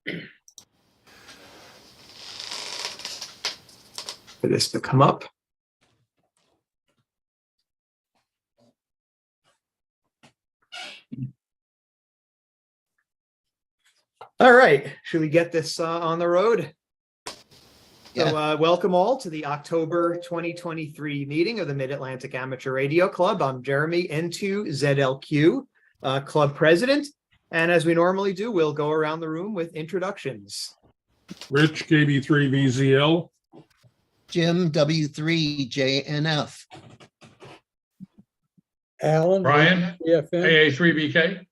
For this to come up. All right, should we get this on the road? Yeah. So welcome all to the October 2023 meeting of the Mid-Atlantic Amateur Radio Club. I'm Jeremy, N2ZLQ, club president. And as we normally do, we'll go around the room with introductions. Rich, KB3VZL. Jim, W3JNF. Alan. Brian, AFM. AA3BK. I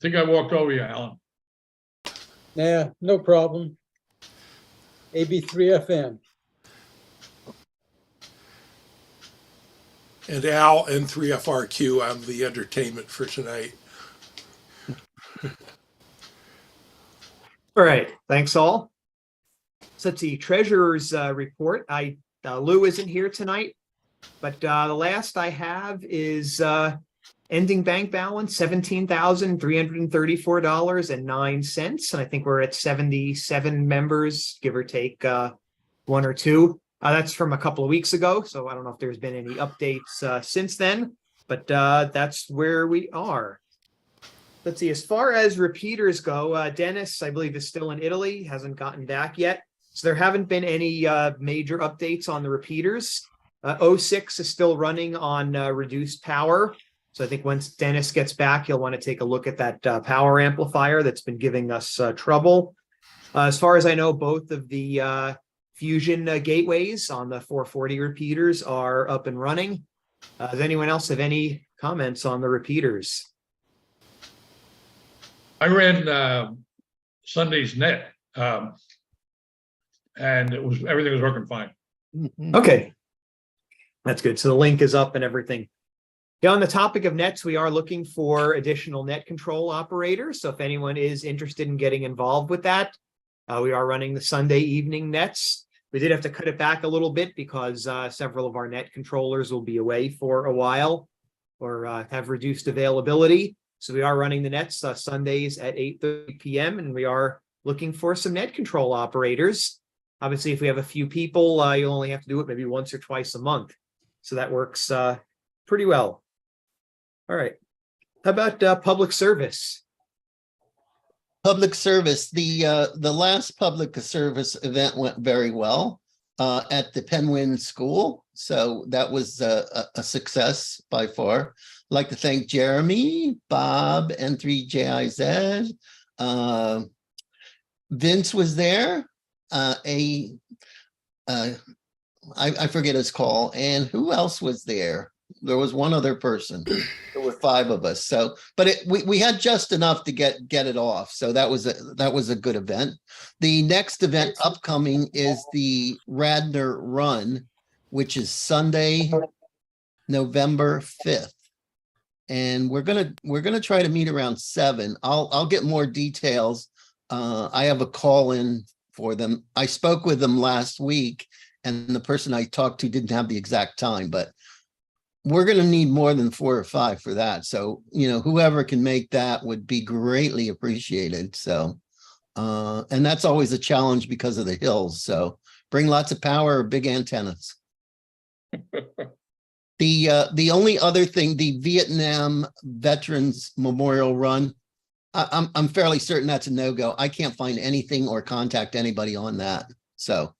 think I walked over you, Alan. Nah, no problem. AB3FM. And Al, N3FRQ. I'm the entertainment for tonight. All right, thanks all. So let's see, treasurer's report. Lou isn't here tonight, but the last I have is ending bank balance $17,334.09, and I think we're at 77 members, give or take one or two. That's from a couple of weeks ago, so I don't know if there's been any updates since then, but that's where we are. Let's see, as far as repeaters go, Dennis, I believe, is still in Italy, hasn't gotten back yet. So there haven't been any major updates on the repeaters. 06 is still running on reduced power. So I think once Dennis gets back, you'll want to take a look at that power amplifier that's been giving us trouble. As far as I know, both of the fusion gateways on the 440 repeaters are up and running. Does anyone else have any comments on the repeaters? I ran Sunday's net, and everything was working fine. Okay, that's good. So the link is up and everything. Yeah, on the topic of nets, we are looking for additional net control operators. So if anyone is interested in getting involved with that, we are running the Sunday evening nets. We did have to cut it back a little bit because several of our net controllers will be away for a while or have reduced availability. So we are running the nets Sundays at 8:30 p.m. and we are looking for some net control operators. Obviously, if we have a few people, you'll only have to do it maybe once or twice a month. So that works pretty well. All right. How about public service? Public service. The last public service event went very well at the Penguin School. So that was a success by far. I'd like to thank Jeremy, Bob, N3JIZ. Vince was there. I forget his call. And who else was there? There was one other person. There were 5 of us. So, but we had just enough to get it off. So that was a good event. The next event upcoming is the Radnor Run, which is Sunday, November 5th. And we're gonna try to meet around 7. I'll get more details. I have a call in for them. I spoke with them last week, and the person I talked to didn't have the exact time, but we're going to need more than 4 or 5 for that. So, whoever can make that would be greatly appreciated. So, and that's always a challenge because of the hills. So bring lots of power or big antennas. The only other thing, the Vietnam Veterans Memorial Run, I'm fairly certain that's a no-go. I can't find anything or contact anybody on that. So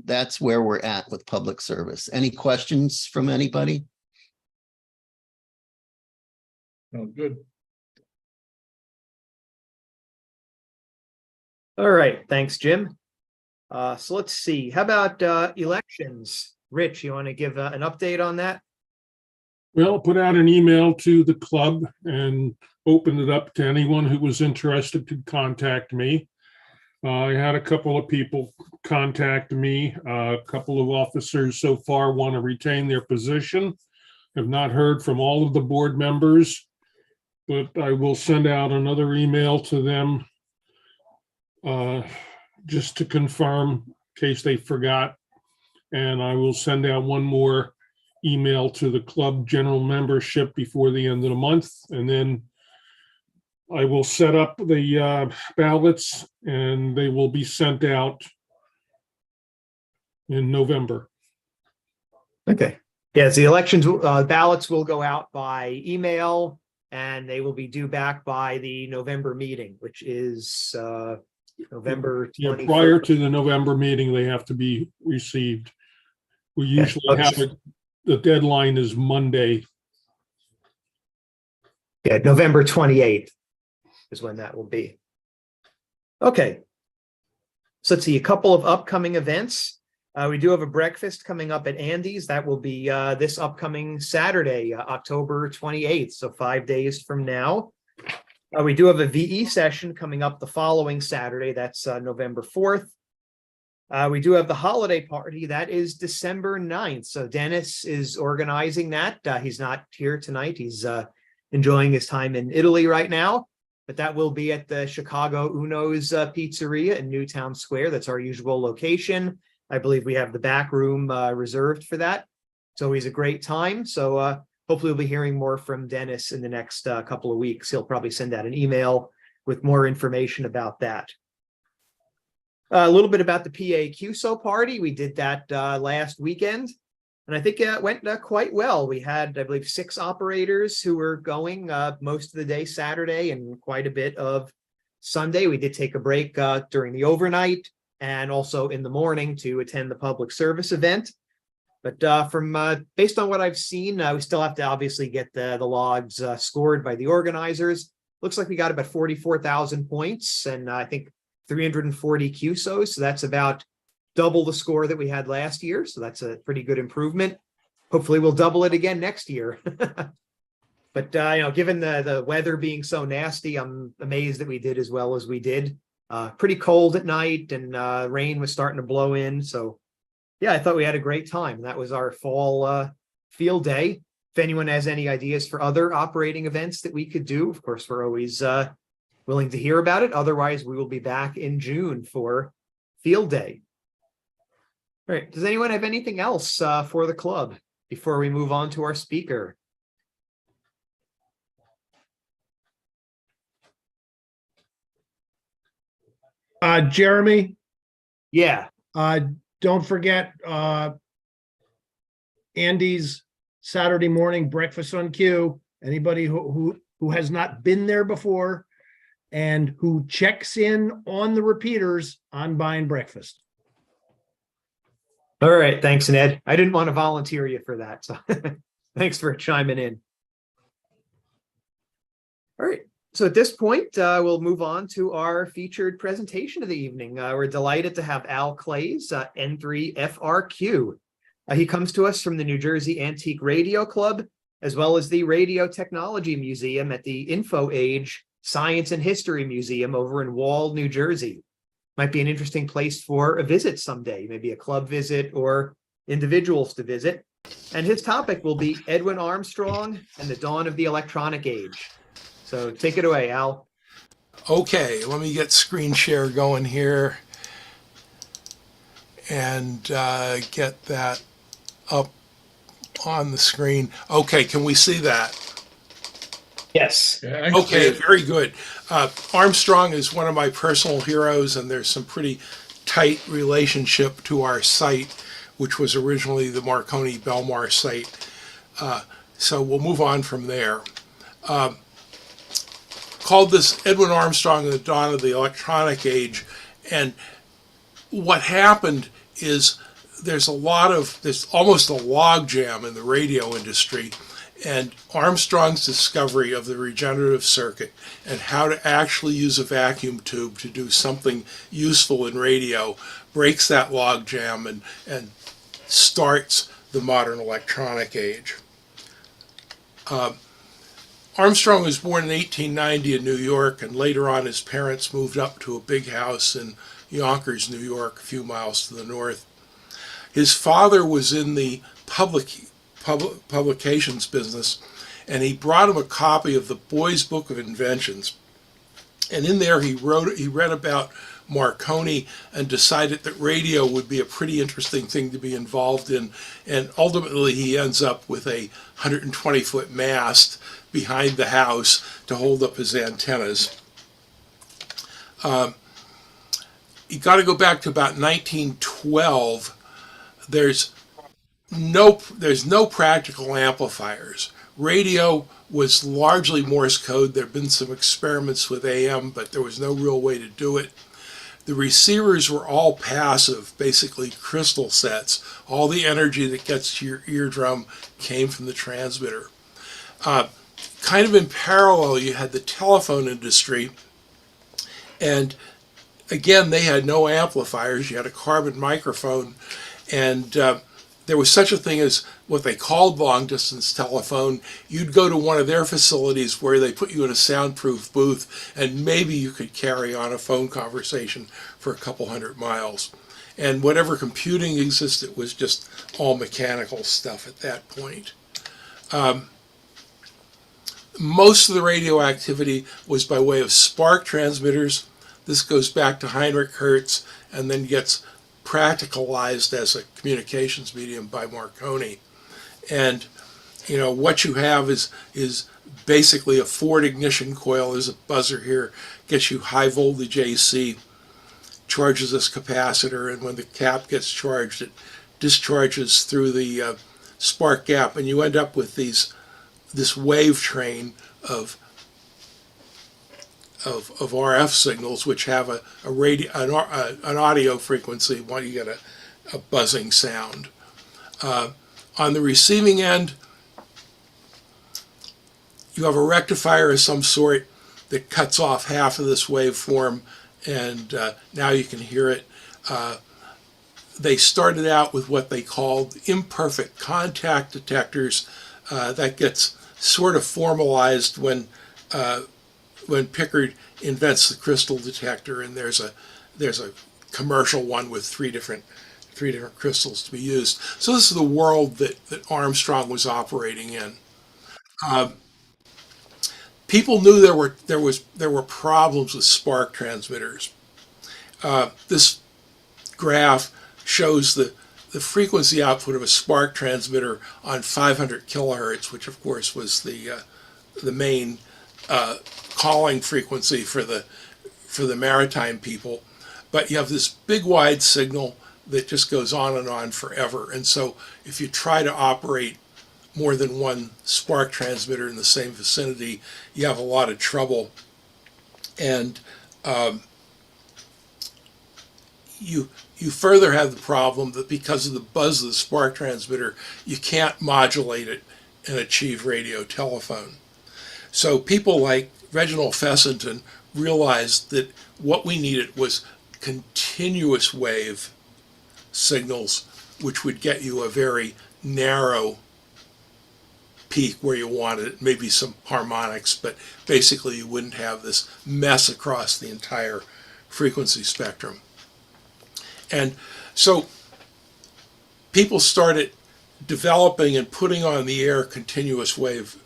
that's where we're at with public service. Any questions from anybody? Oh, good. All right. Thanks, Jim. So let's see. How about elections? Rich, you want to give an update on that? Well, put out an email to the club and opened it up to anyone who was interested to contact me. I had a couple of people contact me. A couple of officers so far want to retain their position. Have not heard from all of the board members, but I will send out another email to them just to confirm in case they forgot. And I will send out one more email to the club general membership before the end of the month. And then I will set up the ballots and they will be sent out in November. Okay. Yes, the elections ballots will go out by email and they will be due back by the November meeting, which is November Yeah, 21st. prior to the November meeting, they have to be received. We usually Okay. have it, the deadline is Monday. Yeah, November 28th is when that will be. Okay. So let's see, a couple of upcoming events. We do have a breakfast coming up at Andy's. That will be this upcoming Saturday, October 28th, so 5 days from now. We do have a VE session coming up the following Saturday. That's November 4th. We do have the holiday party. That is December 9th. So Dennis is organizing that. He's not here tonight. He's enjoying his time in Italy right now. But that will be at the Chicago Uno's Pizzeria in Newtown Square. That's our usual location. I believe we have the back room reserved for that. It's always a great time. So hopefully we'll be hearing more from Dennis in the next couple of weeks. He'll probably send out an email with more information about that. A little bit about the PA QSO party. We did that last weekend, and I think it went quite well. We had, I believe, 6 operators who were going most of the day Saturday and quite a bit of Sunday. We did take a break during the overnight and also in the morning to attend the public service event. But from based on what I've seen, we still have to obviously get the logs scored by the organizers. Looks like we got about 44,000 points, and I think 340 QSOs. So that's about double the score that we had last year. So that's a pretty good improvement. Hopefully we'll double it again next year. But given the weather being so nasty, I'm amazed that we did as well as we did. Pretty cold at night, and rain was starting to blow in. So yeah, I thought we had a great time. That was our fall field day. If anyone has any ideas for other operating events that we could do, of course, we're always willing to hear about it. Otherwise, we will be back in June for field day. All right. Does anyone have anything else for the club before we move on to our speaker? Jeremy, Yeah. don't forget Andy's Saturday morning breakfast on cue. Anybody who has not been there before and who checks in on the repeaters, I'm buying breakfast. All right. Thanks, Ned. I didn't want to volunteer you for that. So thanks for chiming in. All right. So at this point, we'll move on to our featured presentation of the evening. We're delighted to have Al Clays, N3FRQ. He comes to us from the New Jersey Antique Radio Club, as well as the Radio Technology Museum at the Info Age Science and History Museum over in Wall, New Jersey. Might be an interesting place for a visit someday, maybe a club visit or individuals to visit. And his topic will be Edwin Armstrong and the Dawn of the Electronic Age. So take it away, Al. Okay, let me get screen share going here and get that up on the screen. Okay, can we see that? Yes. Yeah, I can see Okay, it. very good. Armstrong is one of my personal heroes, and there's some pretty tight relationship to our site, which was originally the Marconi Belmar site. So we'll move on from there. Called this Edwin Armstrong and the Dawn of the Electronic Age. And what happened is there's almost a logjam in the radio industry. And Armstrong's discovery of the regenerative circuit and how to actually use a vacuum tube to do something useful in radio breaks that logjam and starts the modern electronic age. Armstrong was born in 1890 in New York, and later on his parents moved up to a big house in Yonkers, New York, a few miles to the north. His father was in the publications business, and he brought him a copy of the Boy's Book of Inventions. And in there he read about Marconi and decided that radio would be a pretty interesting thing to be involved in. And ultimately, he ends up with a 120-foot mast behind the house to hold up his antennas. You got to go back to about 1912. There's no practical amplifiers. Radio was largely Morse code. There have been some experiments with AM, but there was no real way to do it. The receivers were all passive, basically crystal sets. All the energy that gets to your eardrum came from the transmitter. Kind of in parallel, you had the telephone industry, and again, they had no amplifiers. You had a carbon microphone, and there was such a thing as what they called long-distance telephone. You'd go to one of their facilities where they put you in a soundproof booth, and maybe you could carry on a phone conversation for a couple hundred miles. And whatever computing existed was just all mechanical stuff at that point. Most of the radio activity was by way of spark transmitters. This goes back to Heinrich Hertz and then gets practicalized as a communications medium by Marconi. And what you have is basically a Ford ignition coil. There's a buzzer here, gets you high voltage AC, charges this capacitor, and when the cap gets charged, it discharges through the spark gap, and you end up with this wave train of RF signals, which have an audio frequency when you get a buzzing sound. On the receiving end, you have a rectifier of some sort that cuts off half of this waveform, and now you can hear it. They started out with what they called imperfect contact detectors. That gets sort of formalized when Pickard invents the crystal detector, and there's a commercial one with three different crystals to be used. So this is the world that Armstrong was operating in. People knew there were problems with spark transmitters. This graph shows the frequency output of a spark transmitter on 500 kilohertz, which of course was the main calling frequency for the maritime people. But you have this big wide signal that just goes on and on forever. And so if you try to operate more than one spark transmitter in the same vicinity, you have a lot of trouble. And you further have the problem that because of the buzz of the spark transmitter, you can't modulate it and achieve radio telephone. So people like Reginald Fessenden realized that what we needed was continuous wave signals, which would get you a very narrow peak where you wanted it, maybe some harmonics, but basically you wouldn't have this mess across the entire frequency spectrum. And so people started developing and putting on the air continuous wave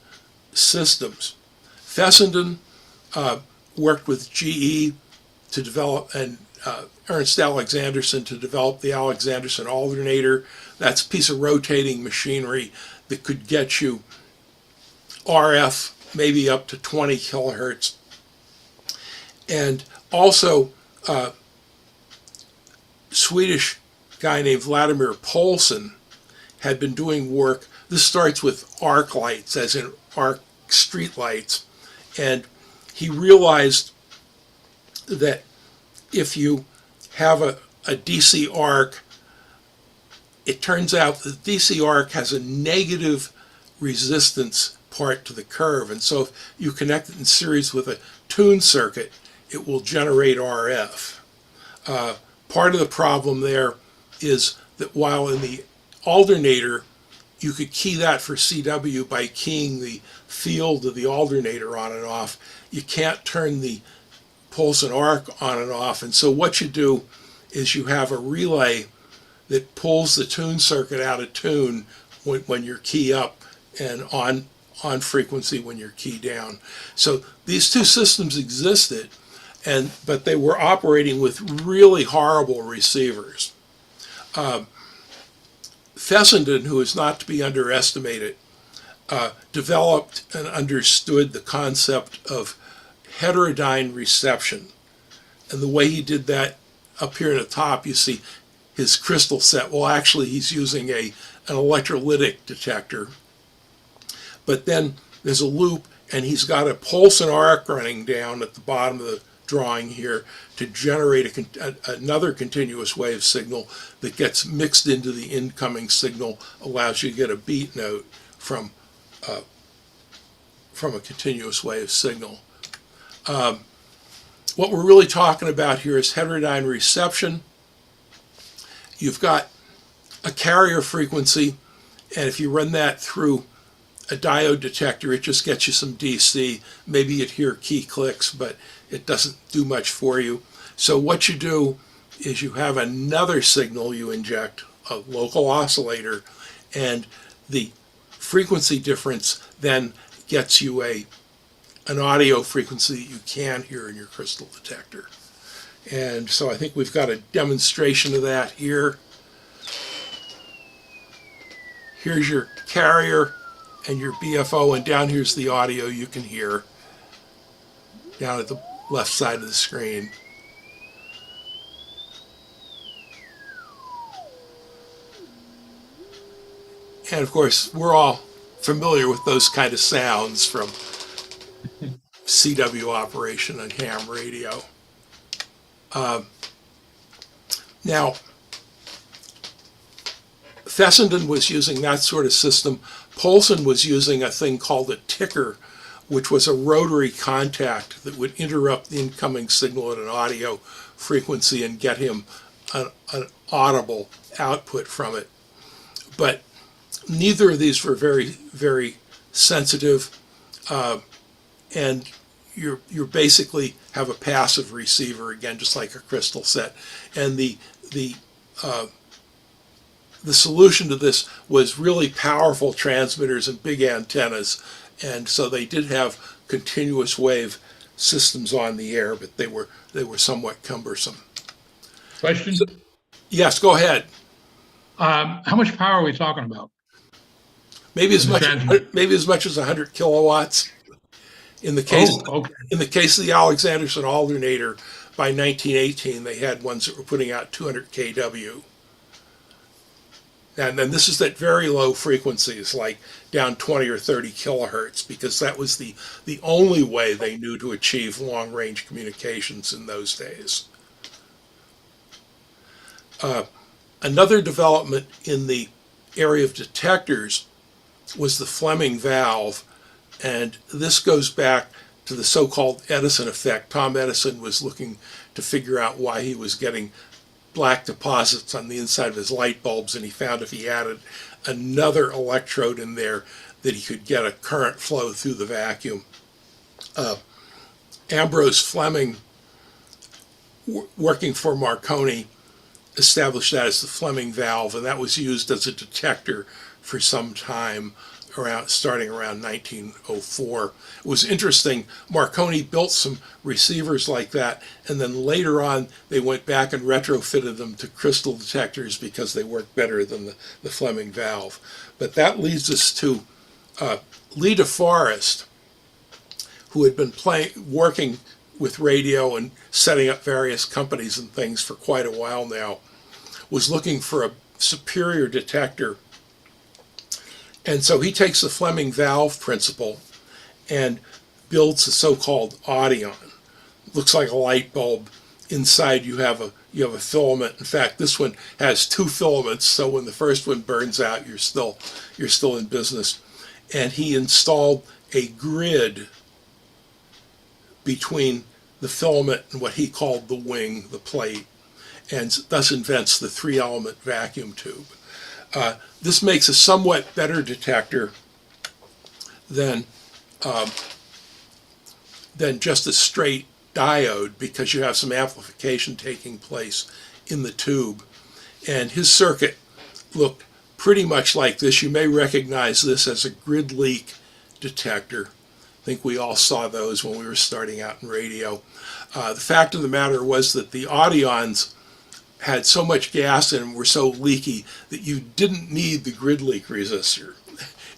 systems. Fessenden worked with GE to develop, and Ernst Alexanderson to develop the Alexanderson alternator. That's a piece of rotating machinery that could get you RF maybe up to 20 kilohertz. And also Swedish guy named Vladimir Poulsen had been doing work. This starts with arc lights, as in arc street lights. And he realized that if you have a DC arc, it turns out the DC arc has a negative resistance part to the curve. And so if you connect it in series with a tune circuit, it will generate RF. Part of the problem there is that while in the alternator, you could key that for CW by keying the field of the alternator on and off, you can't turn the Poulsen arc on and off. And so what you do is you have a relay that pulls the tune circuit out of tune when you're key up and on frequency when you're key down. So these two systems existed, but they were operating with really horrible receivers. Fessenden, who is not to be underestimated, developed and understood the concept of heterodyne reception. And the way he did that, up here at the top, you see his crystal set. Well, actually, he's using an electrolytic detector. But then there's a loop, and he's got a pulse and arc running down at the bottom of the drawing here to generate another continuous wave signal that gets mixed into the incoming signal, allows you to get a beat note from a continuous wave signal. What we're really talking about here is heterodyne reception. You've got a carrier frequency, and if you run that through a diode detector, it just gets you some DC. Maybe you'd hear key clicks, but it doesn't do much for you. So what you do is you have another signal you inject, a local oscillator, and the frequency difference then gets you an audio frequency that you can hear in your crystal detector. And so I think we've got a demonstration of that here. Here's your carrier and your BFO, and down here's the audio you can hear down at the left side of the screen. And of course, we're all familiar with those kind of sounds from CW operation and ham radio. Now, Fessenden was using that sort of system. Poulsen was using a thing called a ticker, which was a rotary contact that would interrupt the incoming signal at an audio frequency and get him an audible output from it. But neither of these were very, very sensitive, and you basically have a passive receiver, again, just like a crystal set. And the solution to this was really powerful transmitters and big antennas, and so they did have continuous wave systems on the air, but they were somewhat cumbersome. Question? Yes, go ahead. How much power are we talking about? Maybe as In the much transmit- as 100 kilowatts. In the case Okay. in the case of the Alexanderson alternator, by 1918 they had ones that were putting out 200 kW. And then this is at very low frequencies, like down 20 or 30 kilohertz, because that was the only way they knew to achieve long-range communications in those days. Another development in the area of detectors was the Fleming valve, and this goes back to the so-called Edison effect. Tom Edison was looking to figure out why he was getting black deposits on the inside of his light bulbs, and he found if he added another electrode in there that he could get a current flow through the vacuum. Ambrose Fleming, working for Marconi, established that as the Fleming valve, and that was used as a detector for some time, starting around 1904. It was interesting. Marconi built some receivers like that, and then later on they went back and retrofitted them to crystal detectors because they worked better than the Fleming valve. But that leads us to Lee DeForest, who had been working with radio and setting up various companies and things for quite a while now, was looking for a superior detector. And so he takes the Fleming valve principle and builds the so-called Audion. Looks like a light bulb. Inside you have a filament. In fact, this one has two filaments, so when the first one burns out, you're still in business. And he installed a grid between the filament and what he called the wing, the plate, and thus invents the three-element vacuum tube. This makes a somewhat better detector than just a straight diode, because you have some amplification taking place in the tube. And his circuit looked pretty much like this. You may recognize this as a grid leak detector. think we all saw those when we were starting out in radio. The fact of the matter was that the audions had so much gas in them, were so leaky, that you didn't need the grid leak resistor.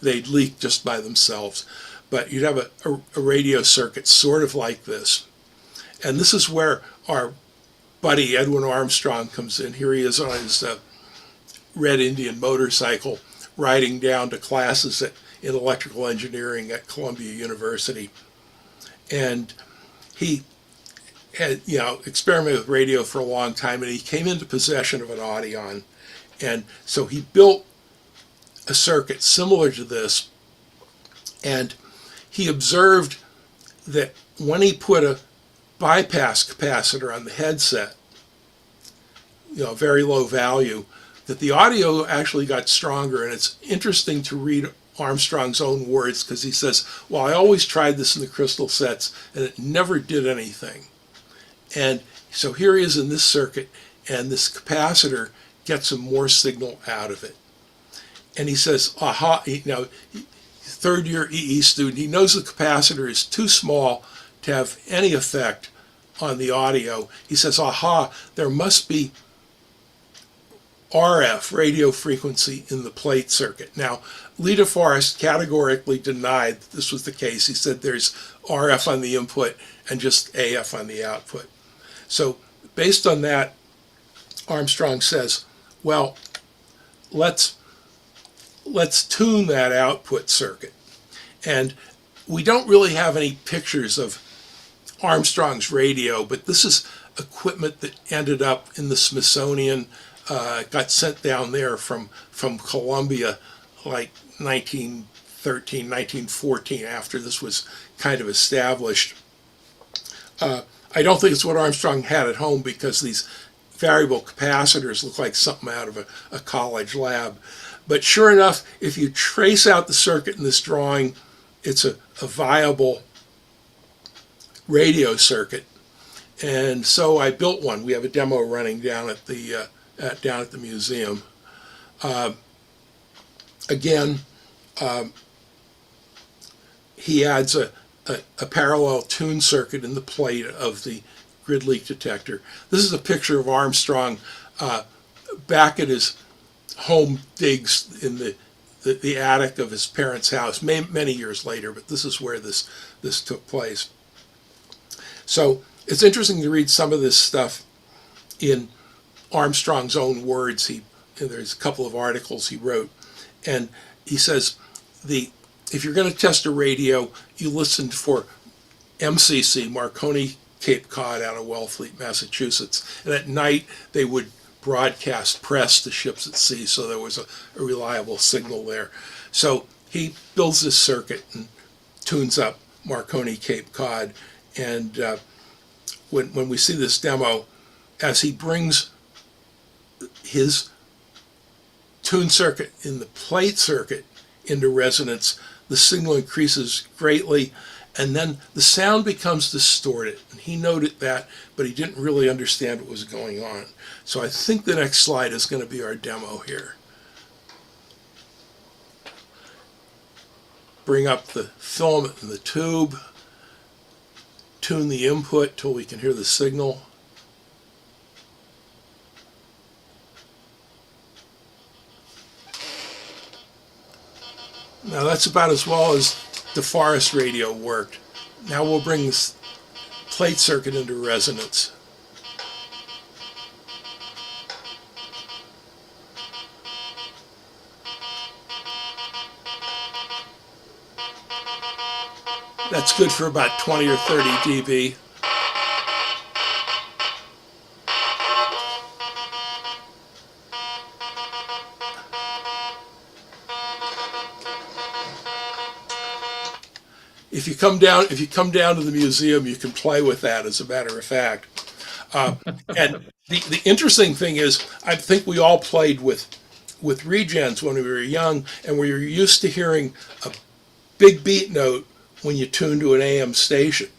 They'd leak just by themselves. But you'd have a radio circuit sort of like this. And this is where our buddy Edwin Armstrong comes in. Here he is on his Red Indian motorcycle, riding down to classes in electrical engineering at Columbia University. And he had, experimented with radio for a long time, and he came into possession of an audion. And so he built a circuit similar to this, and he observed that when he put a bypass capacitor on the headset, very low value, that the audio actually got stronger. And it's interesting to read Armstrong's own words, because he says, well, I always tried this in the crystal sets and it never did anything. And so here he is in this circuit, and this capacitor gets some more signal out of it. And he says, aha, third year EE student, he knows the capacitor is too small to have any effect on the audio. He says, aha, there must be RF, radio frequency, in the plate circuit. Now, Lita Forrest categorically denied this was the case. He said there's RF on the input and just AF on the output. So based on that, Armstrong says, well, let's tune that output circuit. And we don't really have any pictures of Armstrong's radio, but this is equipment that ended up in the Smithsonian, got sent down there from Columbia like 1913, 1914, after this was kind of established. I don't think it's what Armstrong had at home, because these variable capacitors look like something out of a college lab. But sure enough, if you trace out the circuit in this drawing, it's a viable radio circuit. And so I built one. We have a demo running down at the museum. Again, he adds a parallel tune circuit in the plate of the grid leak detector. This is a picture of Armstrong back at his home digs in the attic of his parents' house many years later, but this is where this took place. So it's interesting to read some of this stuff in Armstrong's own words. There's a couple of articles he wrote, and he says if you're going to test a radio, you listen for MCC, Marconi Cape Cod, out of Wellfleet, Massachusetts, and at night they would broadcast press to ships at sea, so there was a reliable signal there. So he builds this circuit and tunes up Marconi Cape Cod, and when we see this demo, as he brings his tune circuit in the plate circuit into resonance, the signal increases greatly, and then the sound becomes distorted. And he noted that, but he didn't really understand what was going on. So I think the next slide is going to be our demo here. Bring up the filament in the tube, tune the input till we can hear the signal. Now that's about as well as the Forest radio worked. Now we'll bring this plate circuit into resonance. That's good for about 20 or 30 dB. If you come down to the museum, you can play with that, as a matter of fact. And the interesting thing is, I think we all played with regens when we were young, and we were used to hearing a big beat note when you tune to an AM station.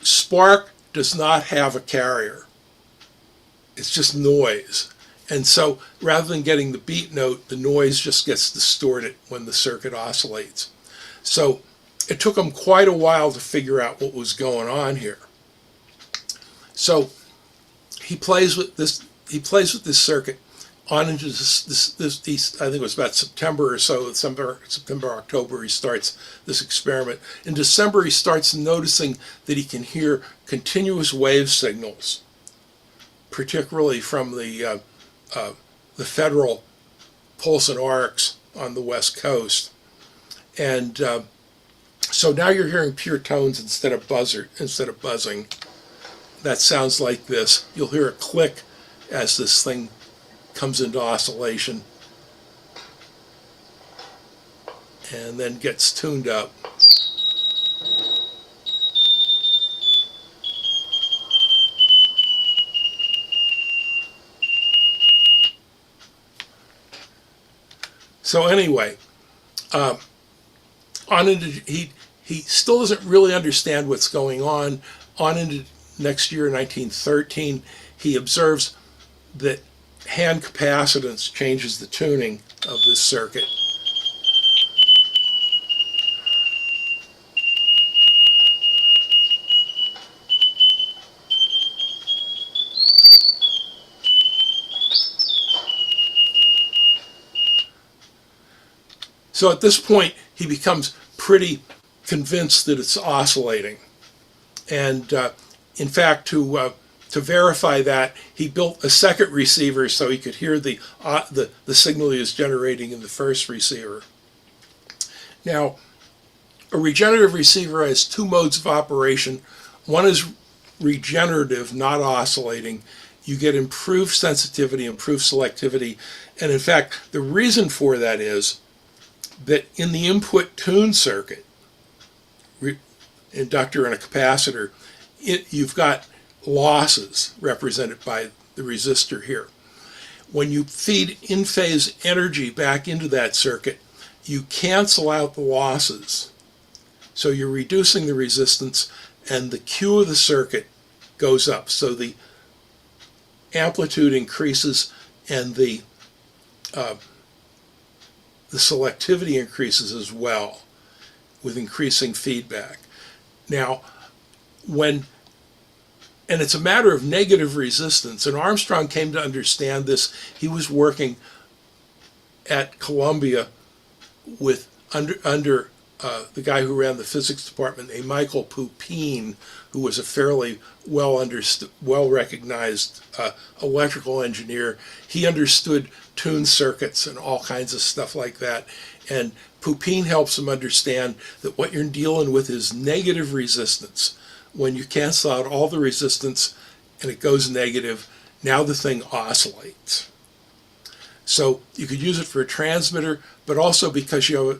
Spark does not have a carrier. It's just noise. And so rather than getting the beat note, the noise just gets distorted when the circuit oscillates. So it took him quite a while to figure out what was going on here. So he plays with this circuit on into this I think it was about September or so, September, October, he starts this experiment. In December, he starts noticing that he can hear continuous wave signals, particularly from the federal pulse and arcs on the West Coast. And so now you're hearing pure tones instead of buzzing. That sounds like this. You'll hear a click as this thing comes into oscillation and then gets tuned up. So anyway, on into he still doesn't really understand what's going on. On into next year, 1913, he observes that hand capacitance changes the tuning of this circuit. So at this point, he becomes pretty convinced that it's oscillating. And in fact, to verify that, he built a second receiver so he could hear the signal he was generating in the first receiver. Now, a regenerative receiver has two modes of operation. One is regenerative, not oscillating. You get improved sensitivity, improved selectivity. And in fact, the reason for that is that in the input tune circuit, inductor and a capacitor, you've got losses represented by the resistor here. When you feed in-phase energy back into that circuit, you cancel out the losses. So you're reducing the resistance and the Q of the circuit goes up. So the amplitude increases and the selectivity increases as well with increasing feedback. Now, and it's a matter of negative resistance, and Armstrong came to understand this. He was working at Columbia with under the guy who ran the physics department, named Michael Pupin, who was a fairly well-recognized electrical engineer. He understood tune circuits and all kinds of stuff like that. And Pupin helps him understand that what you're dealing with is negative resistance. When you cancel out all the resistance and it goes negative, now the thing oscillates. So you could use it for a transmitter, but also because your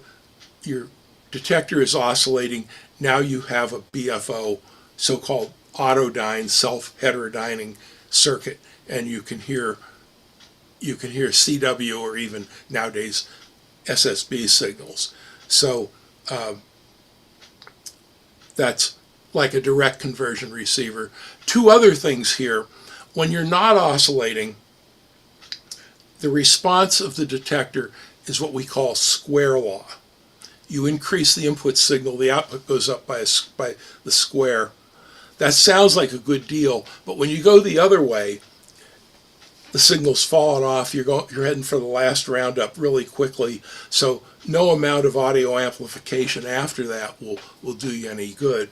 detector is oscillating, now you have a BFO, so-called autodyne, self-heterodyning circuit, and you can hear CW or even nowadays SSB signals. So that's like a direct conversion receiver. Two other things here. When you're not oscillating, the response of the detector is what we call square law. You increase the input signal, the output goes up by the square. That sounds like a good deal, but when you go the other way, the signal's falling off, you're heading for the last roundup really quickly, so no amount of audio amplification after that will do you any good.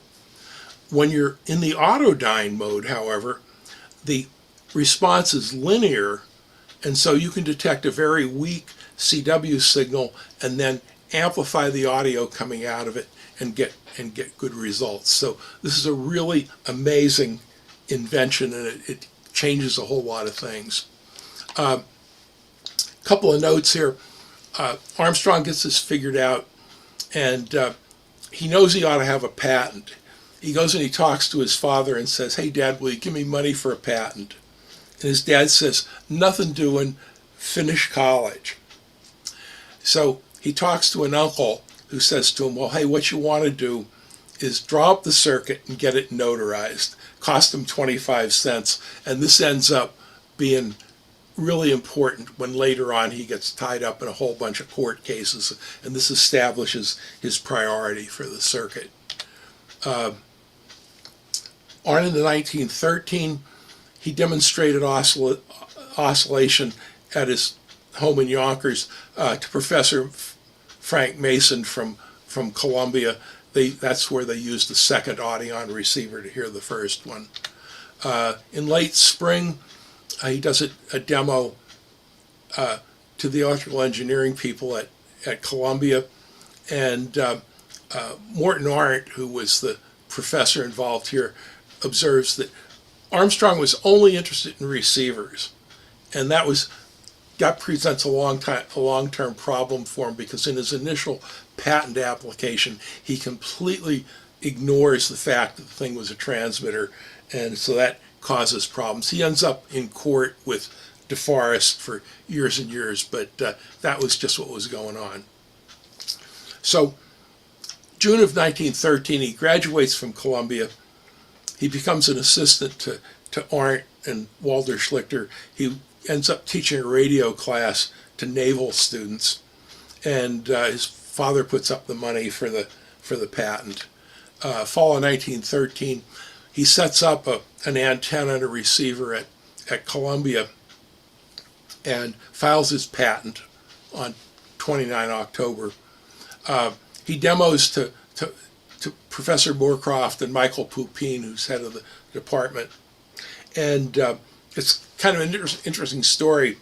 When you're in the autodyne mode, however, the response is linear, and so you can detect a very weak CW signal and then amplify the audio coming out of it and get good results. So this is a really amazing invention, and it changes a whole lot of things. Couple of notes here. Armstrong gets this figured out, and he knows he ought to have a patent. He goes and he talks to his father and says, "Hey, Dad, will you give me money for a patent?" And his dad says, "Nothing doing, finish college." So he talks to an uncle who says to him, "Well, hey, what you want to do is draw up the circuit and get it notarized. Cost him 25 cents. And this ends up being really important when later on he gets tied up in a whole bunch of court cases, and this establishes his priority for the circuit. On into 1913, he demonstrated oscillation at his home in Yonkers to Professor Frank Mason from Columbia. That's where they used the second Audion receiver to hear the first one. In late spring, he does a demo to the electrical engineering people at Columbia, and Morton Arndt, who was the professor involved here, observes that Armstrong was only interested in receivers, and that presents a long-term problem for him, because in his initial patent application, he completely ignores the fact that the thing was a transmitter, and so that causes problems. He ends up in court with DeForest for years and years, but that was just what was going on. So, June of 1913, he graduates from Columbia. He becomes an assistant to Arndt and Walter Schlichter. He ends up teaching a radio class to naval students, and his father puts up the money for the patent. Fall of 1913, he sets up an antenna and a receiver at Columbia and files his patent on 29 October. He demos to Professor Moorcroft and Michael Pupin, who's head of the department. And it's kind of an interesting story.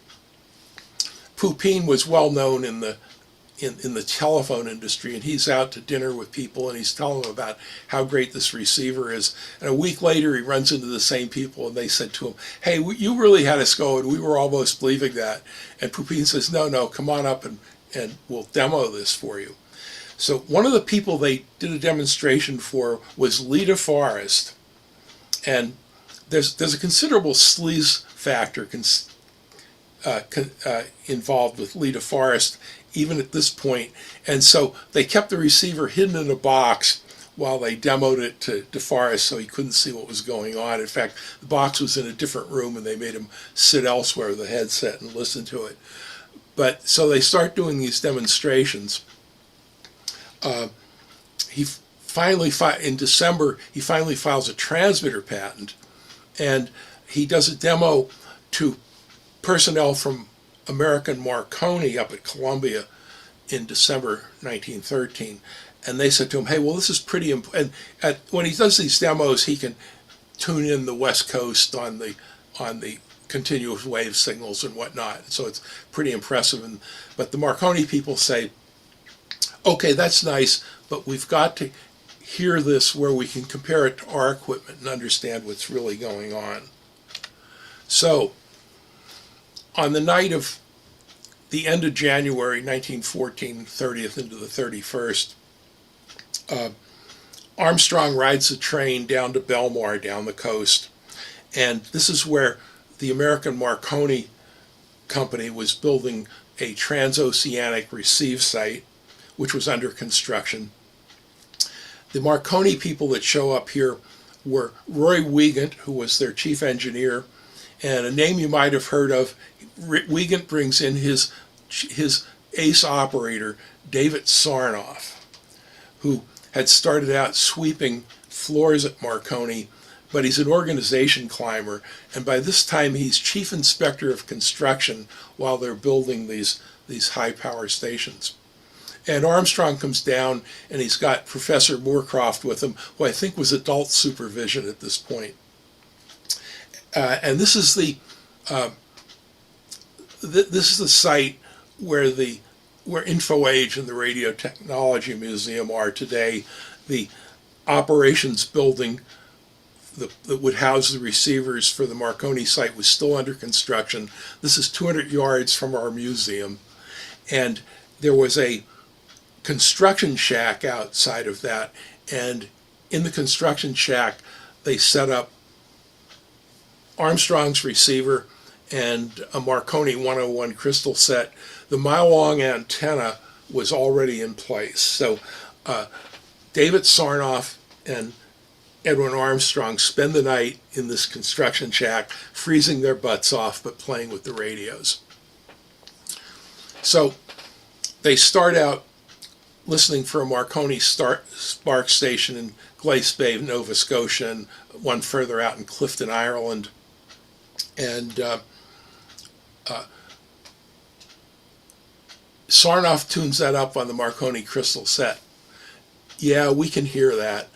Pupin was well known in the telephone industry, and he's out to dinner with people, and he's telling them about how great this receiver is. And a week later, he runs into the same people, and they said to him, "Hey, you really had us going. We were almost believing that." And Pupin says, "No, come on up and we'll demo this for you." So one of the people they did a demonstration for was Lita Forrest, and there's a considerable sleaze factor involved with Lita Forrest even at this point, and so they kept the receiver hidden in a box while they demoed it to DeForest so he couldn't see what was going on. In fact, the box was in a different room, and they made him sit elsewhere with a headset and listen to it. But so they start doing these demonstrations. In December, he finally files a transmitter patent, and he does a demo to personnel from American Marconi up at Columbia in December 1913. And they said to him, "Hey, well, this is pretty important." And when he does these demos, he can tune in the West Coast on the continuous wave signals and whatnot. So it's pretty impressive. But the Marconi people say, "Okay, that's nice, but we've got to hear this where we can compare it to our equipment and understand what's really going on." So, on the night of the end of January 1914, 30th into the 31st, Armstrong rides a train down to Belmar, down the coast, and this is where the American Marconi company was building a transoceanic receive site, which was under construction. The Marconi people that show up here were Roy Wiegand, who was their chief engineer, and a name you might have heard of. Wiegand brings in his ace operator, David Sarnoff, who had started out sweeping floors at Marconi, but he's an organization climber, and by this time he's chief inspector of construction while they're building these high power stations. And Armstrong comes down, and he's got Professor Moorcroft with him, who I think was adult supervision at this point. And this is the site where InfoAge and the Radio Technology Museum are today. The operations building that would house the receivers for the Marconi site was still under construction. This is 200 yards from our museum, and there was a construction shack outside of that, and in the construction shack they set up Armstrong's receiver and a Marconi 101 crystal set. The mile-long antenna was already in place. So David Sarnoff and Edwin Armstrong spend the night in this construction shack, freezing their butts off, but playing with the radios. So they start out listening for a Marconi Spark station in Glace Bay, Nova Scotia, and one further out in Clifton, Ireland. And Sarnoff tunes that up on the Marconi crystal set. Yeah, we can hear that.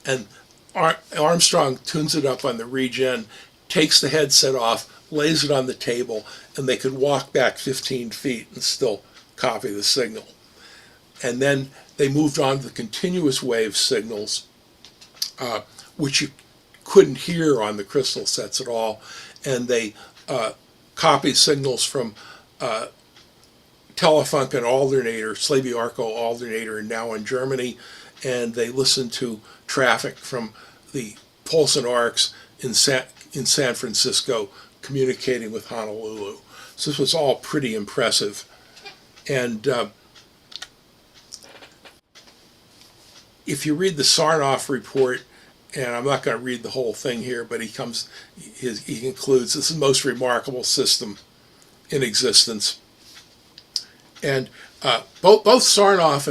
And Armstrong tunes it up on the regen, takes the headset off, lays it on the table, and they could walk back 15 feet and still copy the signal. And then they moved on to the continuous wave signals, which you couldn't hear on the crystal sets at all. And they copied signals from Telefunken alternator, Slavey-Arco alternator, now in Germany. And they listened to traffic from the Pulse arcs in San Francisco communicating with Honolulu. So this was all pretty impressive. And if you read the Sarnoff report, and I'm not going to read the whole thing here, but he concludes, this is the most remarkable system in existence. And both Sarnoff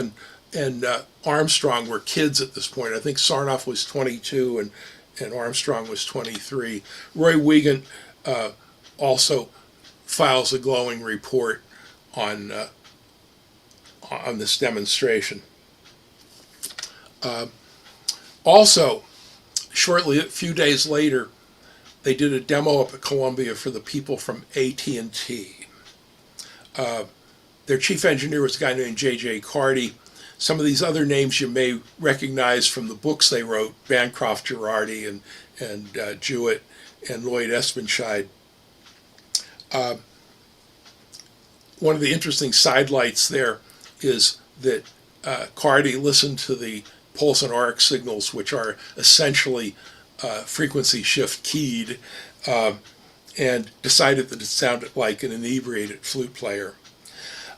and Armstrong were kids at this point. I think Sarnoff was 22 and Armstrong was 23. Roy Wiegand also files a glowing report on this demonstration. Also, a few days later, they did a demo up at Columbia for the people from AT&T. Their chief engineer was a guy named J.J. Carty. Some of these other names you may recognize from the books they wrote, Bancroft Girardi and Jewett and Lloyd Espenscheid. One of the interesting sidelights there is that Carty listened to the pulse and arc signals, which are essentially frequency shift keyed, and decided that it sounded like an inebriated flute player.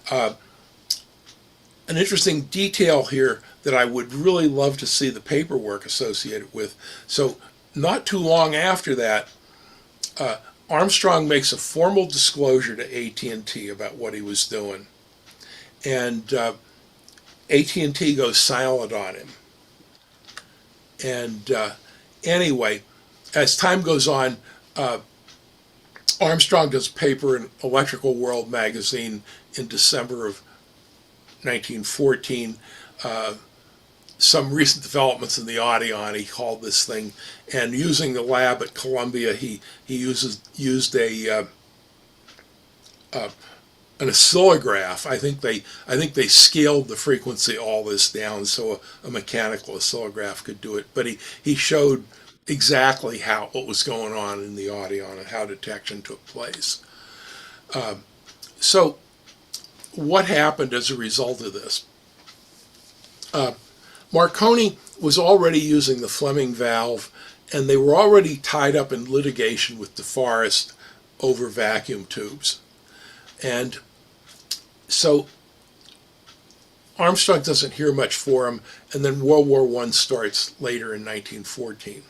An interesting detail here that I would really love to see the paperwork associated with. So not too long after that, Armstrong makes a formal disclosure to AT&T about what he was doing. And AT&T goes silent on him. And anyway, as time goes on, Armstrong does a paper in Electrical World magazine in December of 1914. Some recent developments in the Audion, he called this thing, and using the lab at Columbia, he used an oscillograph. I think they scaled the frequency all this down so a mechanical oscillograph could do it. But he showed exactly what was going on in the Audion and how detection took place. So what happened as a result of this? Marconi was already using the Fleming valve, and they were already tied up in litigation with DeForest over vacuum tubes. And so Armstrong doesn't hear much for him, and then World War I starts later in 1914.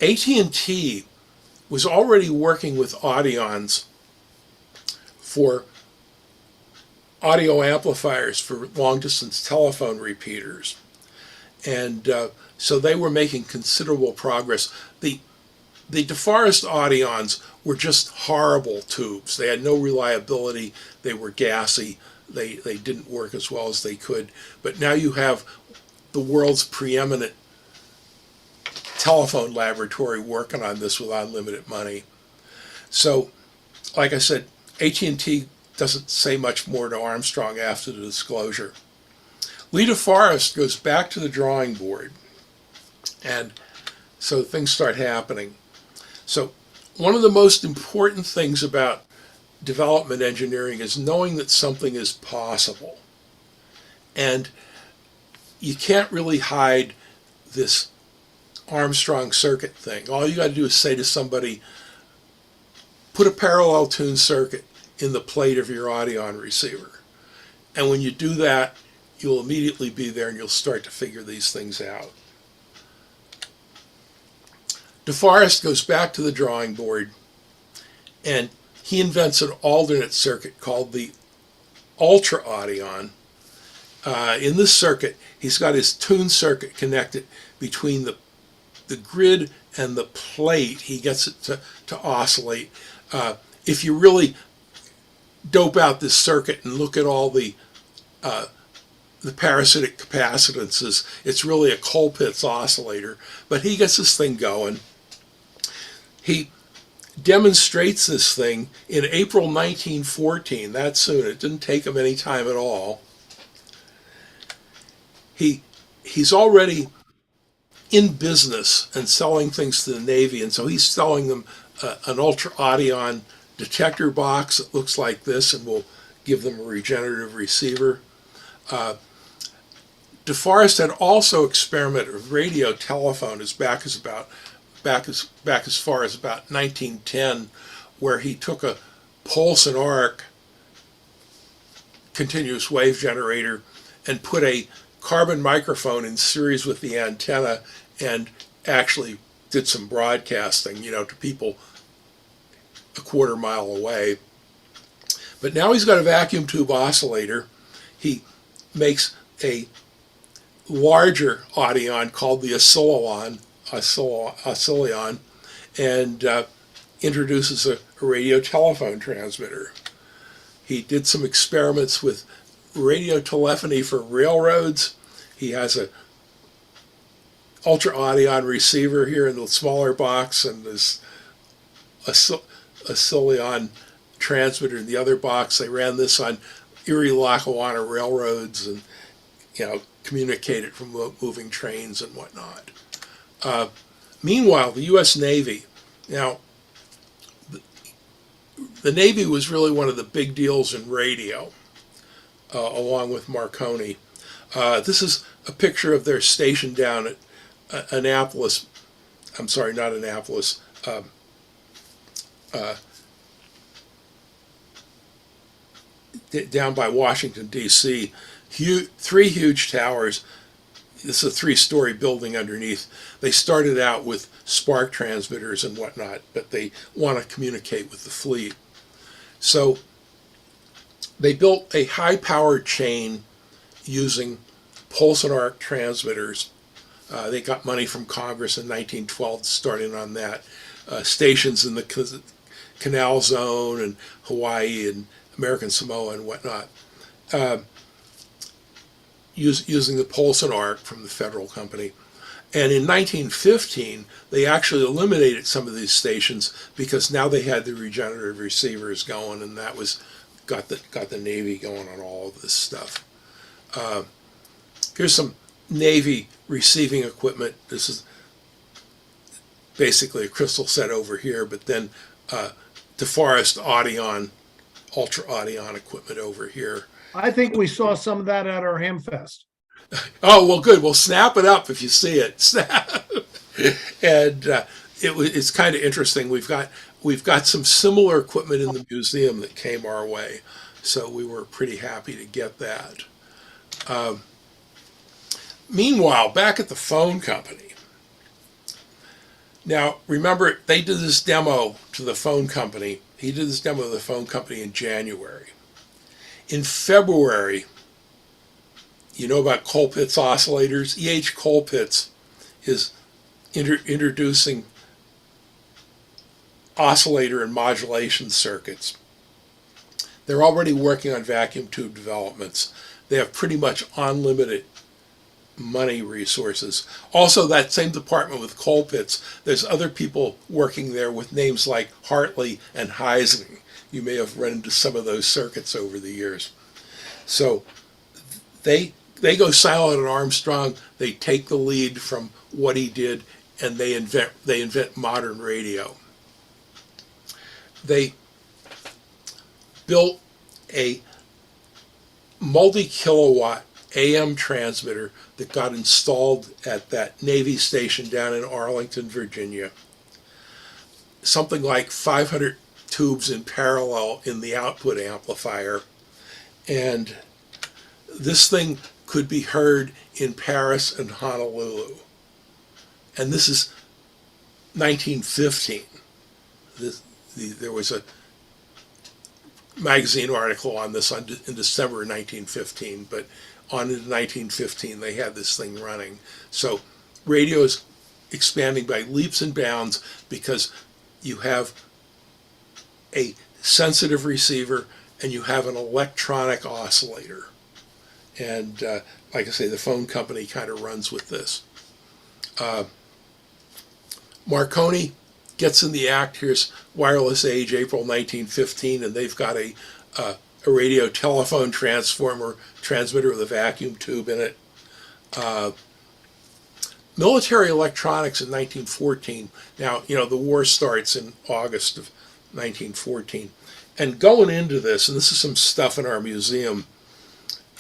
AT&T was already working with Audions for audio amplifiers for long-distance telephone repeaters. And so they were making considerable progress. The DeForest Audions were just horrible tubes. They had no reliability. They were gassy. They didn't work as well as they could. But now you have the world's preeminent telephone laboratory working on this with unlimited money. So, like I said, AT&T doesn't say much more to Armstrong after the disclosure. Lee DeForest goes back to the drawing board, and so things start happening. So one of the most important things about development engineering is knowing that something is possible. And you can't really hide this Armstrong circuit thing. All you got to do is say to somebody, put a parallel tune circuit in the plate of your Audion receiver. And when you do that, you'll immediately be there and you'll start to figure these things out. DeForest goes back to the drawing board, and he invents an alternate circuit called the Ultra Audion. In this circuit, he's got his tune circuit connected between the grid and the plate. He gets it to oscillate. If you really dope out this circuit and look at all the parasitic capacitances, it's really a Colpitts oscillator. But he gets this thing going. He demonstrates this thing in April 1914, that soon. It didn't take him any time at all. He's already in business and selling things to the Navy, and so he's selling them an Ultra Audion detector box that looks like this and will give them a regenerative receiver. DeForest had also experimented with radio telephone as far as about 1910, where he took a pulse and arc continuous wave generator and put a carbon microphone in series with the antenna and actually did some broadcasting, to people a quarter mile away. But now he's got a vacuum tube oscillator. He makes a larger audion called the Oscillon, and introduces a radio telephone transmitter. He did some experiments with radio telephony for railroads. He has a Ultra Audion receiver here in the smaller box, and this Oscillon transmitter in the other box. They ran this on Erie Lackawanna railroads and communicated from moving trains and whatnot. Meanwhile, the U.S. Navy. Now, the Navy was really one of the big deals in radio, along with Marconi. This is a picture of their station down at Annapolis. I'm sorry, not Annapolis. Down by Washington, D.C. Three huge towers. This is a 3-story building underneath. They started out with spark transmitters and whatnot, but they want to communicate with the fleet. So they built a high-powered chain using pulse and arc transmitters. They got money from Congress in 1912 starting on that. Stations in the Canal Zone and Hawaii and American Samoa and whatnot. Using the pulse and arc from the federal company. And in 1915, they actually eliminated some of these stations because now they had the regenerative receivers going, and that got the Navy going on all of this stuff. Here's some Navy receiving equipment. This is basically a crystal set over here, but then DeForest Audion, Ultra Audion equipment over here. I think we saw some of that at our Hamfest. Oh, well, good. Well, snap it up if you see it. And it's kind of interesting. We've got some similar equipment in the museum that came our way, so we were pretty happy to get that. Meanwhile, back at the phone company. Now, remember, they did this demo to the phone company. He did this demo to the phone company in January. In February, you know about Colpitts oscillators? E.H. Colpitts is introducing oscillator and modulation circuits. They're already working on vacuum tube developments. They have pretty much unlimited money resources. Also, that same department with Colpitts, there's other people working there with names like Hartley and Heising. You may have run into some of those circuits over the years. So they go silent on Armstrong. They take the lead from what he did, and they invent modern radio. They built a multi-kilowatt AM transmitter that got installed at that Navy station down in Arlington, Virginia. Something like 500 tubes in parallel in the output amplifier. And this thing could be heard in Paris and Honolulu. And this is 1915. There was a magazine article on this in December 1915, but on in 1915 they had this thing running. So radio is expanding by leaps and bounds because you have a sensitive receiver and you have an electronic oscillator. And like I say, the phone company kind of runs with this. Marconi gets in the act. Here's Wireless Age, April 1915, and they've got a radio telephone transmitter with a vacuum tube in it. Military electronics in 1914. Now, the war starts in August of 1914. And going into this, and this is some stuff in our museum,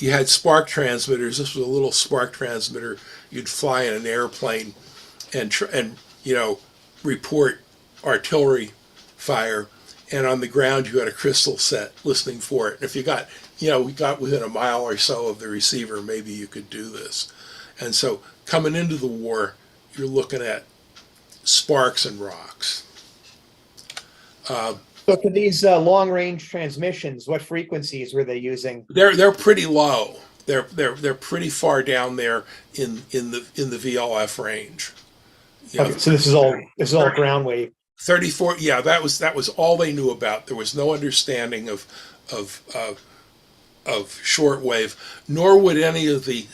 you had spark transmitters. This was a little spark transmitter. You'd fly in an airplane and report artillery fire. And on the ground, you had a crystal set listening for it. And if you got, we got within a mile or so of the receiver, maybe you could do this. And so coming into the war, you're looking at sparks and rocks. So for these long-range transmissions, what frequencies were they using? They're pretty low. They're pretty far down there in the VLF range. Okay, so this is all ground wave. 34. Yeah, that was all they knew about. There was no understanding of shortwave, nor would any of the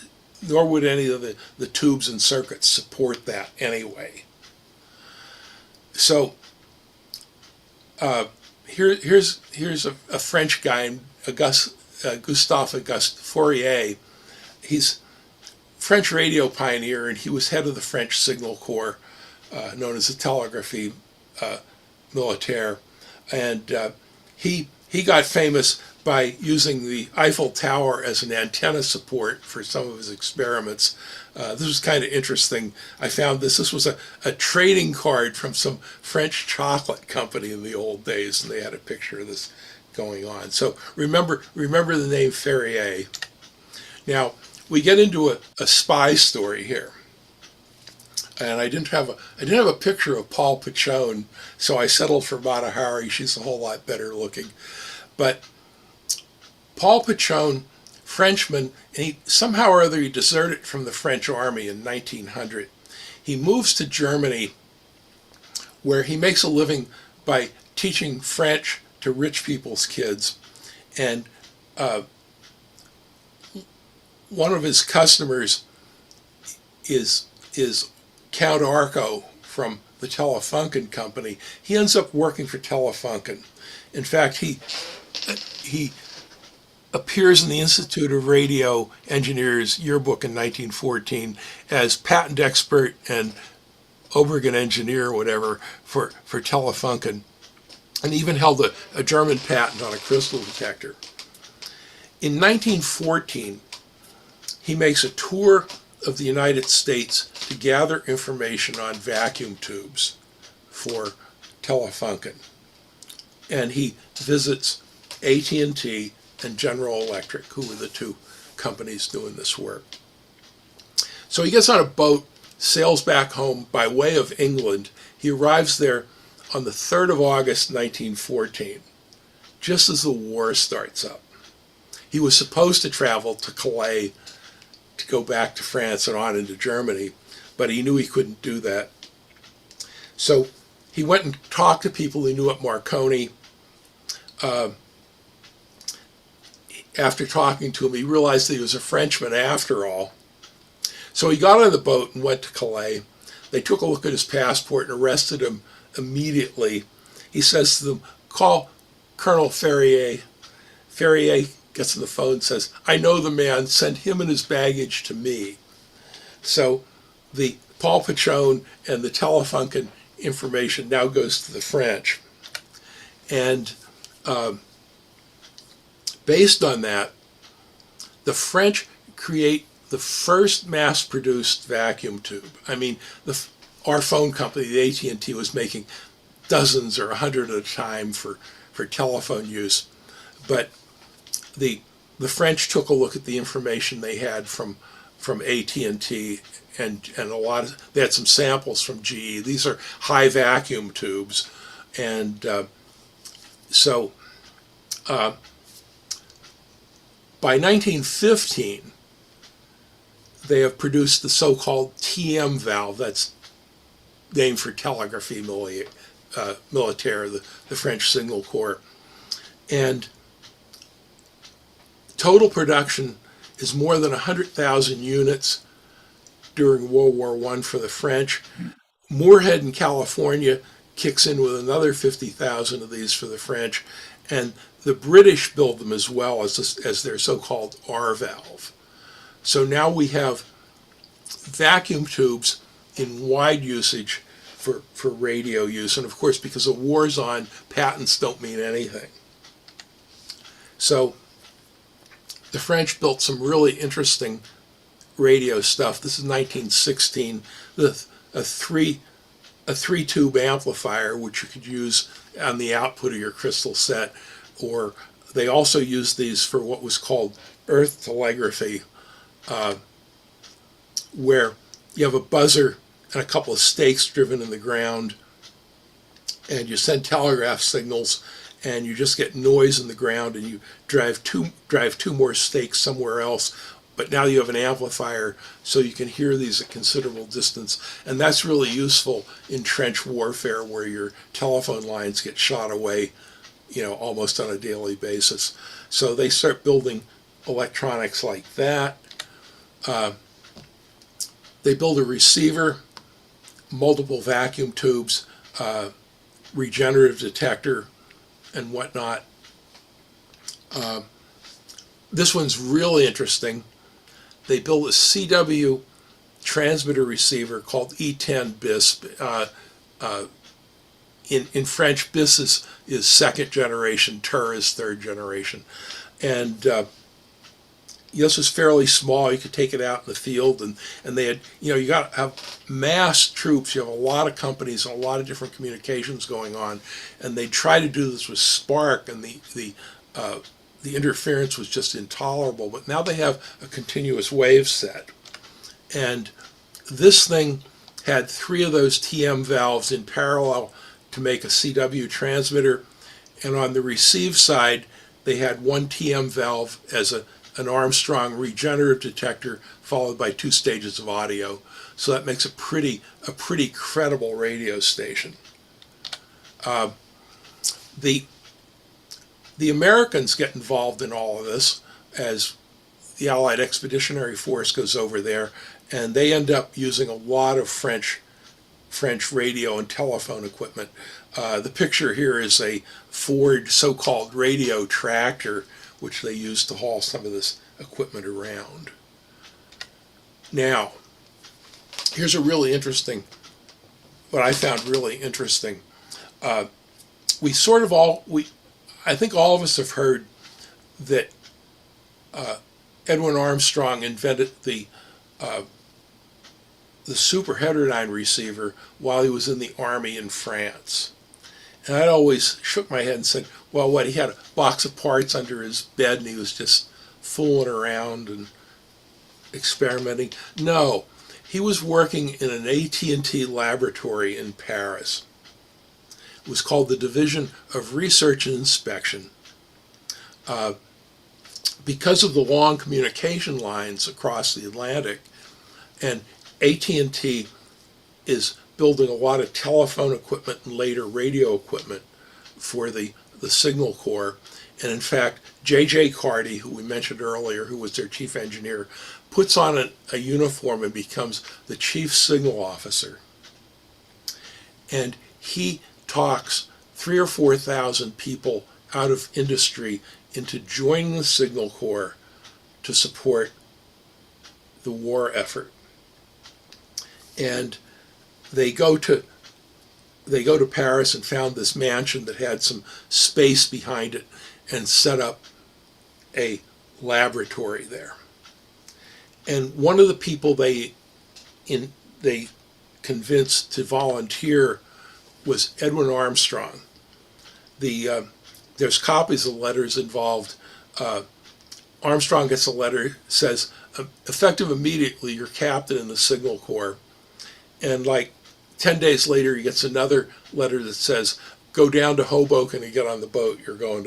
tubes and circuits support that anyway. So here's a French guy, Gustave Auguste Fourier. He's French radio pioneer, and he was head of the French Signal Corps, known as the Telegraphie Militaire, and he got famous by using the Eiffel Tower as an antenna support for some of his experiments. This was kind of interesting. I found this. This was a trading card from some French chocolate company in the old days, and they had a picture of this going on. So remember the name Ferrier. Now we get into a spy story here, and I didn't have a picture of Paul Pichon, so I settled for Mata Hari. She's a whole lot better looking, but Paul Pichon, Frenchman, and he somehow or other he deserted from the French army in 1900. He moves to Germany, where he makes a living by teaching French to rich people's kids. And one of his customers is Count Arco from the Telefunken company. He ends up working for Telefunken. In fact, he appears in the Institute of Radio Engineers yearbook in 1914 as patent expert and Obergen engineer or whatever for Telefunken, and even held a German patent on a crystal detector. In 1914, he makes a tour of the United States to gather information on vacuum tubes for Telefunken. And he visits AT&T and General Electric, who were the two companies doing this work. So he gets on a boat, sails back home by way of England. He arrives there on the 3rd of August, 1914, just as the war starts up. He was supposed to travel to Calais to go back to France and on into Germany, but he knew he couldn't do that. So he went and talked to people he knew at Marconi. After talking to him, he realized that he was a Frenchman after all. So he got on the boat and went to Calais. They took a look at his passport and arrested him immediately. He says to them, "Call Colonel Ferrier." Ferrier gets on the phone and says, "I know the man, send him and his baggage to me." So the Paul Pichon and the Telefunken information now goes to the French. And based on that, the French create the first mass-produced vacuum tube. I mean, our phone company, the AT&T, was making dozens or 100 at a time for telephone use. But the French took a look at the information they had from from AT&T and a lot of, they had some samples from GE. These are high vacuum tubes. And so by 1915, they have produced the so-called TM valve, that's named for Telegraphie Militaire, the French Signal Corps. And total production is more than 100,000 units during World War I for the French. Moorhead in California kicks in with another 50,000 of these for the French, and the British build them as well as their so-called R valve. So now we have vacuum tubes in wide usage for radio use, and of course, because the war's on, patents don't mean anything. So the French built some really interesting radio stuff. This is 1916, a three-tube amplifier, which you could use on the output of your crystal set, or they also used these for what was called earth telegraphy, where you have a buzzer and a couple of stakes driven in the ground, and you send telegraph signals, and you just get noise in the ground, and you drive two more stakes somewhere else. But now you have an amplifier, so you can hear these at considerable distance, and that's really useful in trench warfare where your telephone lines get shot away, almost on a daily basis. So they start building electronics like that. They build a receiver, multiple vacuum tubes, regenerative detector, and whatnot. This one's really interesting. They built a CW transmitter receiver called E10 BIS. In French, BIS is second generation, TER is third generation. And this was fairly small. You could take it out in the field, and they had, you got to have mass troops. You have a lot of companies and a lot of different communications going on, and they try to do this with Spark, and the interference was just intolerable. But now they have a continuous wave set, and this thing had 3 of those TM valves in parallel to make a CW transmitter, and on the receive side, they had 1 TM valve as an Armstrong regenerative detector, followed by 2 stages of audio. So that makes a pretty credible radio station. The Americans get involved in all of this as the Allied Expeditionary Force goes over there, and they end up using a lot of French radio and telephone equipment. The picture here is a Ford so-called radio tractor, which they used to haul some of this equipment around. Now, here's what I found really interesting. I think all of us have heard that Edwin Armstrong invented the superheterodyne receiver while he was in the army in France. And I'd always shook my head and said, well, what, he had a box of parts under his bed and he was just fooling around and experimenting? No, he was working in an AT&T laboratory in Paris. It was called the Division of Research and Inspection. Because of the long communication lines across the Atlantic, and AT&T is building a lot of telephone equipment and later radio equipment for the Signal Corps. And in fact, J.J. Carty, who we mentioned earlier, who was their chief engineer, puts on a uniform and becomes the chief signal officer. And he talks 3,000 or 4,000 people out of industry into joining the Signal Corps to support the war effort. And they go to Paris and found this mansion that had some space behind it and set up a laboratory there. And one of the people they convinced to volunteer was Edwin Armstrong. There's copies of letters involved. Armstrong gets a letter, says, effective immediately, your captain in the Signal Corps, and like 10 days later, he gets another letter that says, "Go down to Hoboken and get on the boat. You're going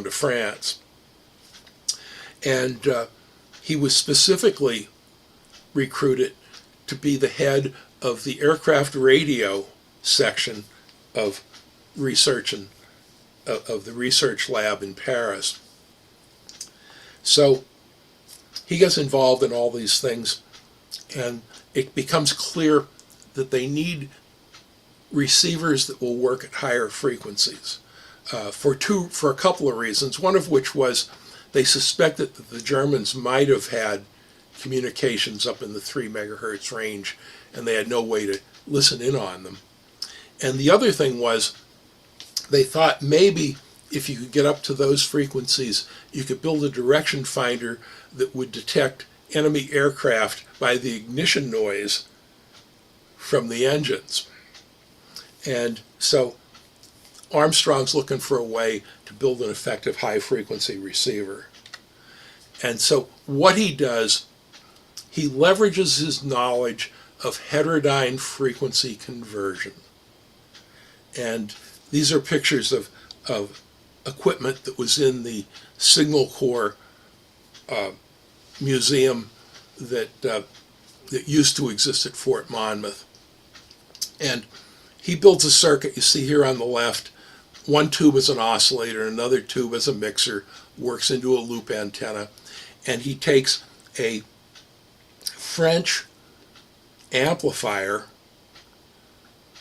to France." And he was specifically recruited to be the head of the aircraft radio section of research and of the research lab in Paris. So he gets involved in all these things, and it becomes clear that they need receivers that will work at higher frequencies for a couple of reasons. One of which was they suspected that the Germans might have had communications up in the 3 megahertz range, and they had no way to listen in on them. And the other thing was they thought maybe if you could get up to those frequencies, you could build a direction finder that would detect enemy aircraft by the ignition noise from the engines. And so Armstrong's looking for a way to build an effective high-frequency receiver. And so what he does, he leverages his knowledge of heterodyne frequency conversion. And these are pictures of equipment that was in the Signal Corps museum that used to exist at Fort Monmouth. And he builds a circuit you see here on the left. One tube is an oscillator, another tube is a mixer, works into a loop antenna. And he takes a French amplifier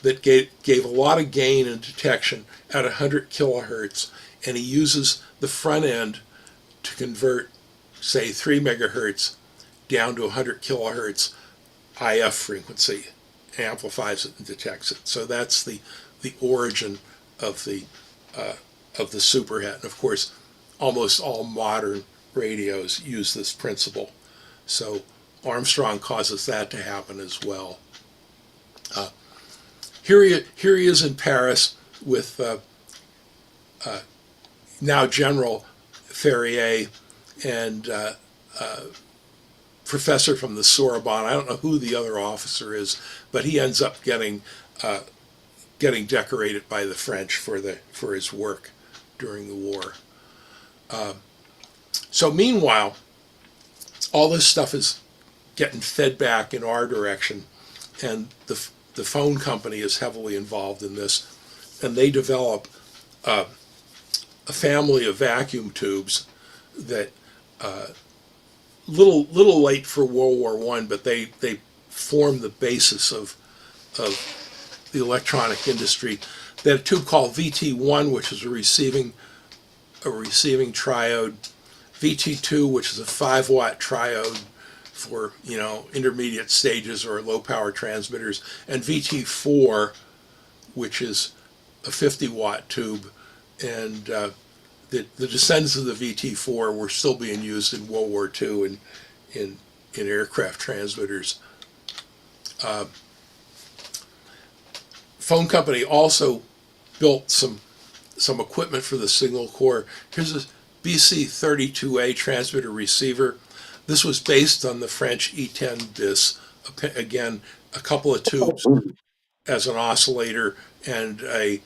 that gave a lot of gain and detection at 100 kilohertz, and he uses the front end to convert, say, 3 megahertz down to 100 kilohertz IF frequency, amplifies it and detects it. So that's the origin of the superhet. And of course, almost all modern radios use this principle. So Armstrong causes that to happen as well. Here he is in Paris with now General Ferrier and professor from the Sorbonne. I don't know who the other officer is, but he ends up getting decorated by the French for his work during the war. So meanwhile, all this stuff is getting fed back in our direction, and the phone company is heavily involved in this, and they develop a family of vacuum tubes that little late for World War I, but they form the basis of the electronic industry. They had a tube called VT1, which is a receiving triode, VT2, which is a 5-watt triode for intermediate stages or low power transmitters, and VT4, which is a 50-watt tube, and the descendants of the VT4 were still being used in World War II in aircraft transmitters. Phone company also built some equipment for the Signal Corps. Here's a BC-32A transmitter receiver. This was based on the French E10 bis. Again, a couple of tubes as an oscillator and an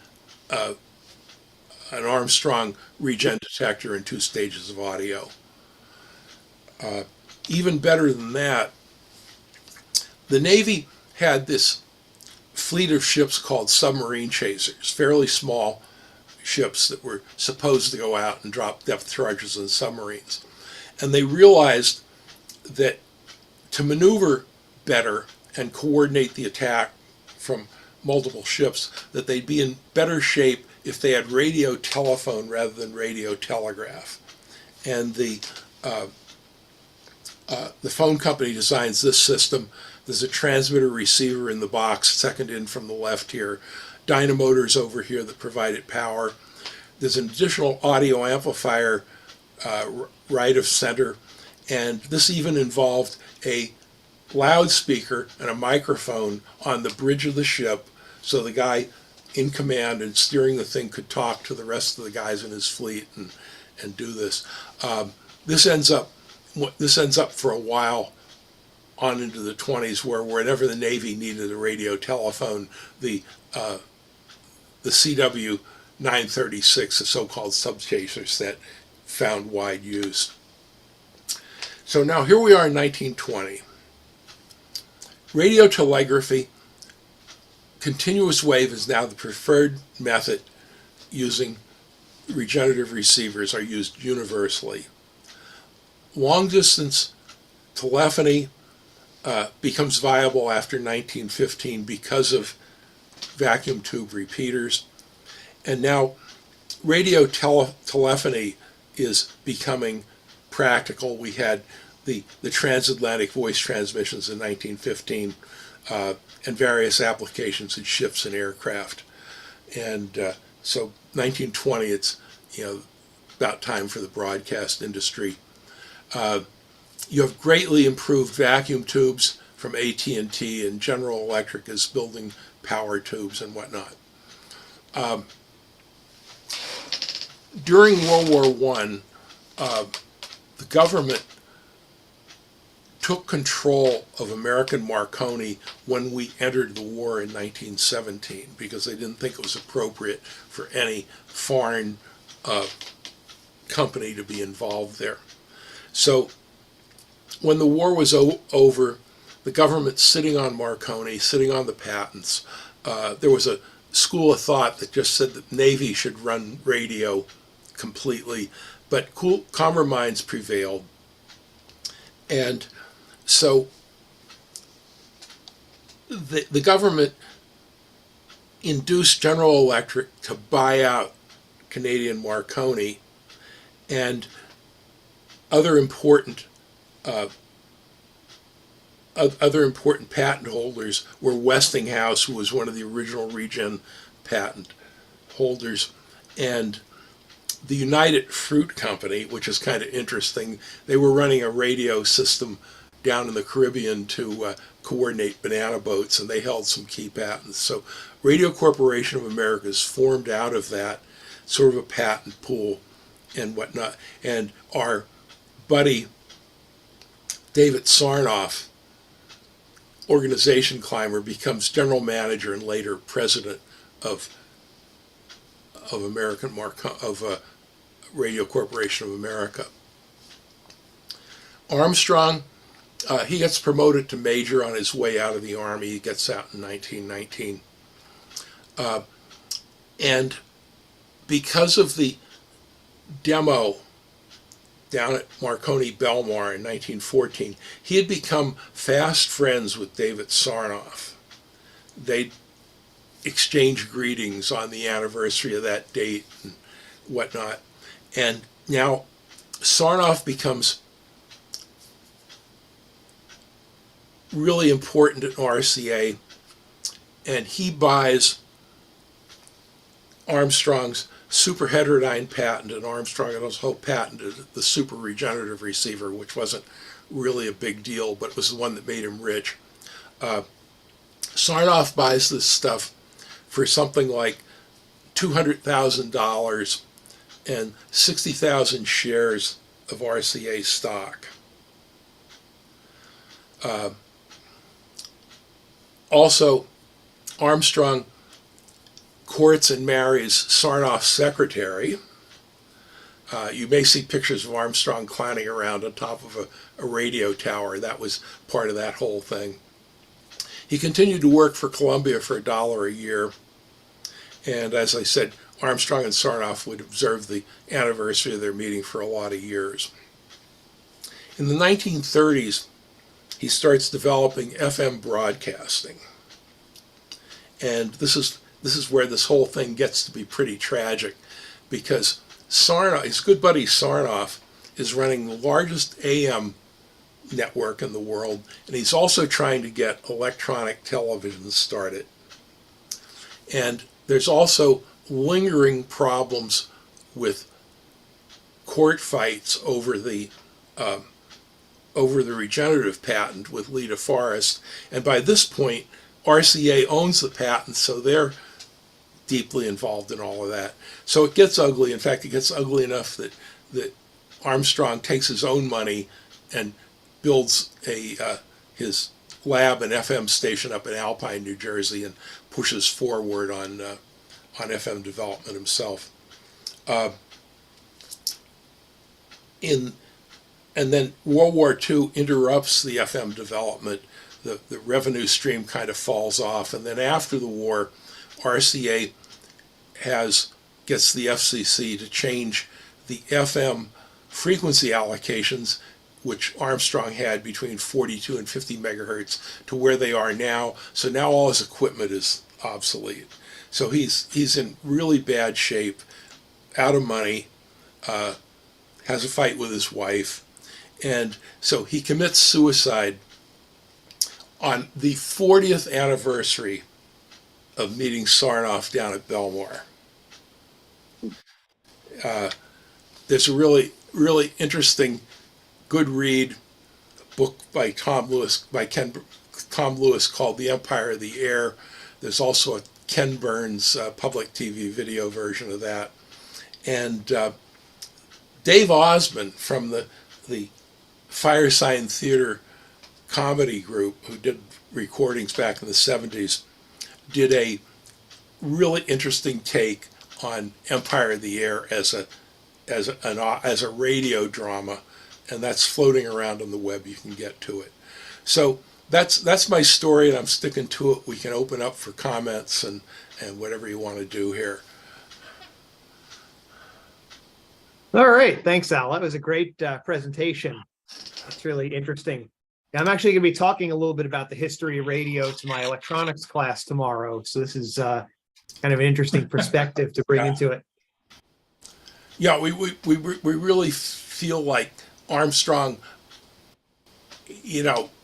Armstrong regen detector and 2 stages of audio. Even better than that, the Navy had this fleet of ships called submarine chasers, fairly small ships that were supposed to go out and drop depth charges in submarines. And they realized that to maneuver better and coordinate the attack from multiple ships, that they'd be in better shape if they had radio telephone rather than radio telegraph. And the phone company designs this system. There's a transmitter receiver in the box, second in from the left here, dynamotors over here that provided power. There's an additional audio amplifier right of center, and this even involved a loudspeaker and a microphone on the bridge of the ship, so the guy in command and steering the thing could talk to the rest of the guys in his fleet and do this. This ends up this ends up for a while on into the 20s, where whenever the Navy needed a radio telephone, the CW 936, the so-called subchaser set, found wide use. So now here we are in 1920. Radio telegraphy, continuous wave, is now the preferred method. Using regenerative receivers are used universally. Long distance telephony becomes viable after 1915 because of vacuum tube repeaters. And now radio telephony is becoming practical. We had the transatlantic voice transmissions in 1915 and various applications in ships and aircraft. And so 1920, it's about time for the broadcast industry. You have greatly improved vacuum tubes from AT&T, and General Electric is building power tubes and whatnot. During World War I, the government took control of American Marconi when we entered the war in 1917 because they didn't think it was appropriate for any foreign company to be involved there. So when the war was over, the government sitting on Marconi, sitting on the patents, there was a school of thought that just said that the Navy should run radio completely, but calmer minds prevailed. And so the government induced General Electric to buy out Canadian Marconi, and other important patent holders were Westinghouse, who was one of the original regen patent holders, and the United Fruit Company, which is kind of interesting. They were running a radio system down in the Caribbean to coordinate banana boats, and they held some key patents. So Radio Corporation of America is formed out of that sort of a patent pool and whatnot. And our buddy David Sarnoff, organization climber, becomes general manager and later president of Radio Corporation of America. Armstrong, he gets promoted to major on his way out of the Army. He gets out in 1919. And because of the demo down at Marconi Belmar in 1914, he had become fast friends with David Sarnoff. They'd exchange greetings on the anniversary of that date and whatnot. And now Sarnoff becomes really important at RCA, and he buys Armstrong's super heterodyne patent, and Armstrong and his whole patented the super regenerative receiver, which wasn't really a big deal, but it was the one that made him rich. Sarnoff buys this stuff for something like $200,000 and 60,000 shares of RCA stock. Also, Armstrong courts and marries Sarnoff's secretary. You may see pictures of Armstrong clowning around on top of a radio tower. That was part of that whole thing. He continued to work for Columbia for $1 a year. And as I said, Armstrong and Sarnoff would observe the anniversary of their meeting for a lot of years. In the 1930s, he starts developing FM broadcasting. And this is where this whole thing gets to be pretty tragic, because Sarnoff, his good buddy Sarnoff, is running the largest AM network in the world, and he's also trying to get electronic television started. And there's also lingering problems with court fights over the regenerative patent with Lita Forrest. And by this point, RCA owns the patent, so they're deeply involved in all of that. So it gets ugly. In fact, it gets ugly enough that Armstrong takes his own money and builds his lab and FM station up in Alpine, New Jersey, and pushes forward on FM development himself. And then World War II interrupts the FM development. The revenue stream kind of falls off, and then after the war, RCA gets the FCC to change the FM frequency allocations, which Armstrong had between 42 and 50 megahertz, to where they are now. So now all his equipment is obsolete. So he's in really bad shape, out of money, has a fight with his wife, and so he commits suicide on the 40th anniversary of meeting Sarnoff down at Belmore. There's a really, really interesting, good read, book by Tom Lewis called The Empire of the Air. There's also a Ken Burns public TV video version of that. And Dave Osmond from the Firesign Theater comedy group, who did recordings back in the 70s, did a really interesting take on Empire of the Air as a radio drama, and that's floating around on the web. You can get to it. So that's my story, and I'm sticking to it. We can open up for comments and whatever you want to do here. All right. Thanks, Al. That was a great presentation. It's really interesting. I'm actually going to be talking a little bit about the history of radio to my electronics class tomorrow. So this is kind of an interesting perspective to bring into it. Yeah, we really feel like Armstrong,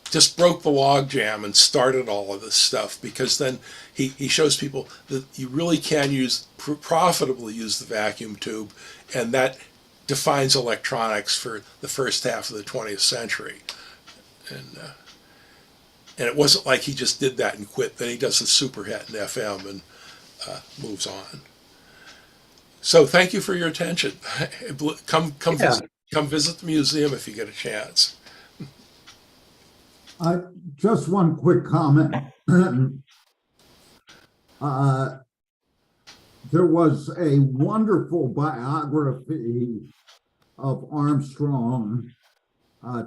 just broke the logjam and started all of this stuff, because then he shows people that you really can profitably use the vacuum tube, and that defines electronics for the first half of the 20th century. And it wasn't like he just did that and quit. Then he does the superhet in FM and moves on. So thank you for your attention. Come visit the museum if you get a chance. Just one quick comment. There was a wonderful biography of Armstrong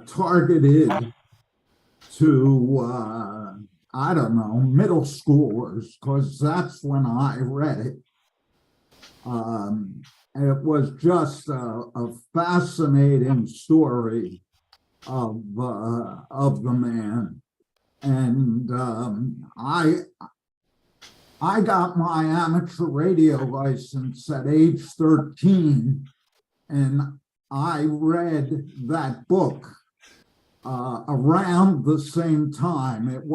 targeted to, I don't know, middle schoolers, because that's when I read it. It was just a fascinating story of the man. And I got my amateur radio license at age 13, and I read that book around the same time. It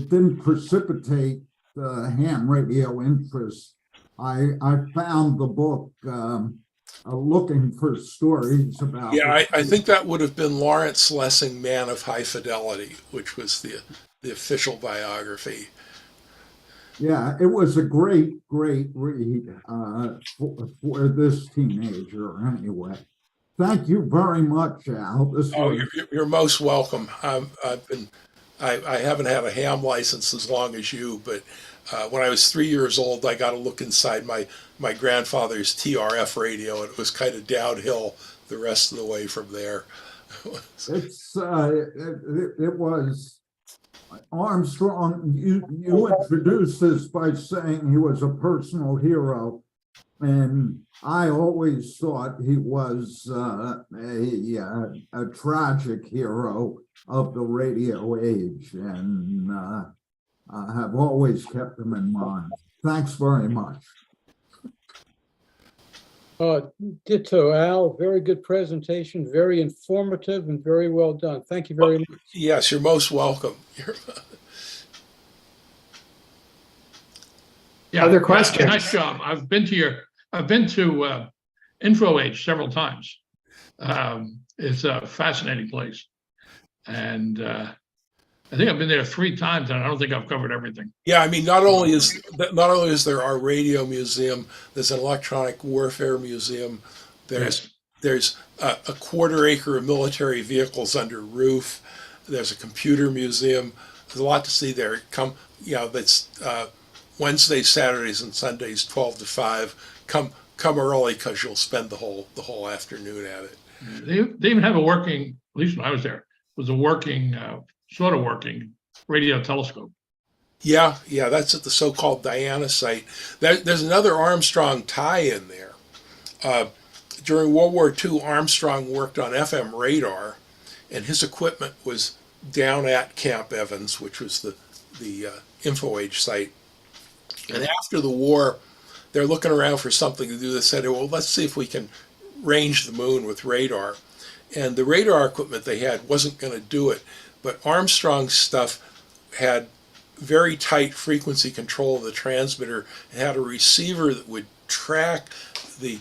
didn't precipitate the ham radio interest. I found the book looking for stories about. Yeah, I think that would have been Lawrence Lessing, Man of High Fidelity, which was the official biography. Yeah, it was a great read for this teenager anyway. Thank you very much, Al. You're most welcome. I haven't had a ham license as long as you, but when I was 3 years old, I got to look inside my grandfather's TRF radio, and it was kind of downhill the rest of the way from there. It was Armstrong. You introduced this by saying he was a personal hero, and I always thought he was a tragic hero of the radio age, and have always kept him in mind. Thanks very much. Ditto, Al. Very good presentation, very informative and very well done. Thank you very much. Yes, you're most welcome. Yeah, Other questions? Nice job. I've been to Info Age several times. It's a fascinating place, and I think I've been there 3 times, and I don't think I've covered everything. Yeah, I mean, not only is there our radio museum, there's an electronic warfare museum. There's There's a quarter acre of military vehicles under roof. There's a computer museum. There's a lot to see there. Come, that's Wednesdays, Saturdays, and Sundays, 12 to 5. Come early because you'll spend the whole afternoon at it. They even have a working, at least when I was there, was a working, sort of working radio telescope. Yeah, that's at the so-called Diana site. There's another Armstrong tie-in there. During World War II, Armstrong worked on FM radar, and his equipment was down at Camp Evans, which was the InfoAge site. And after the war, they're looking around for something to do. They said, well, let's see if we can range the moon with radar. And the radar equipment they had wasn't going to do it, but Armstrong's stuff had very tight frequency control of the transmitter and had a receiver that would track the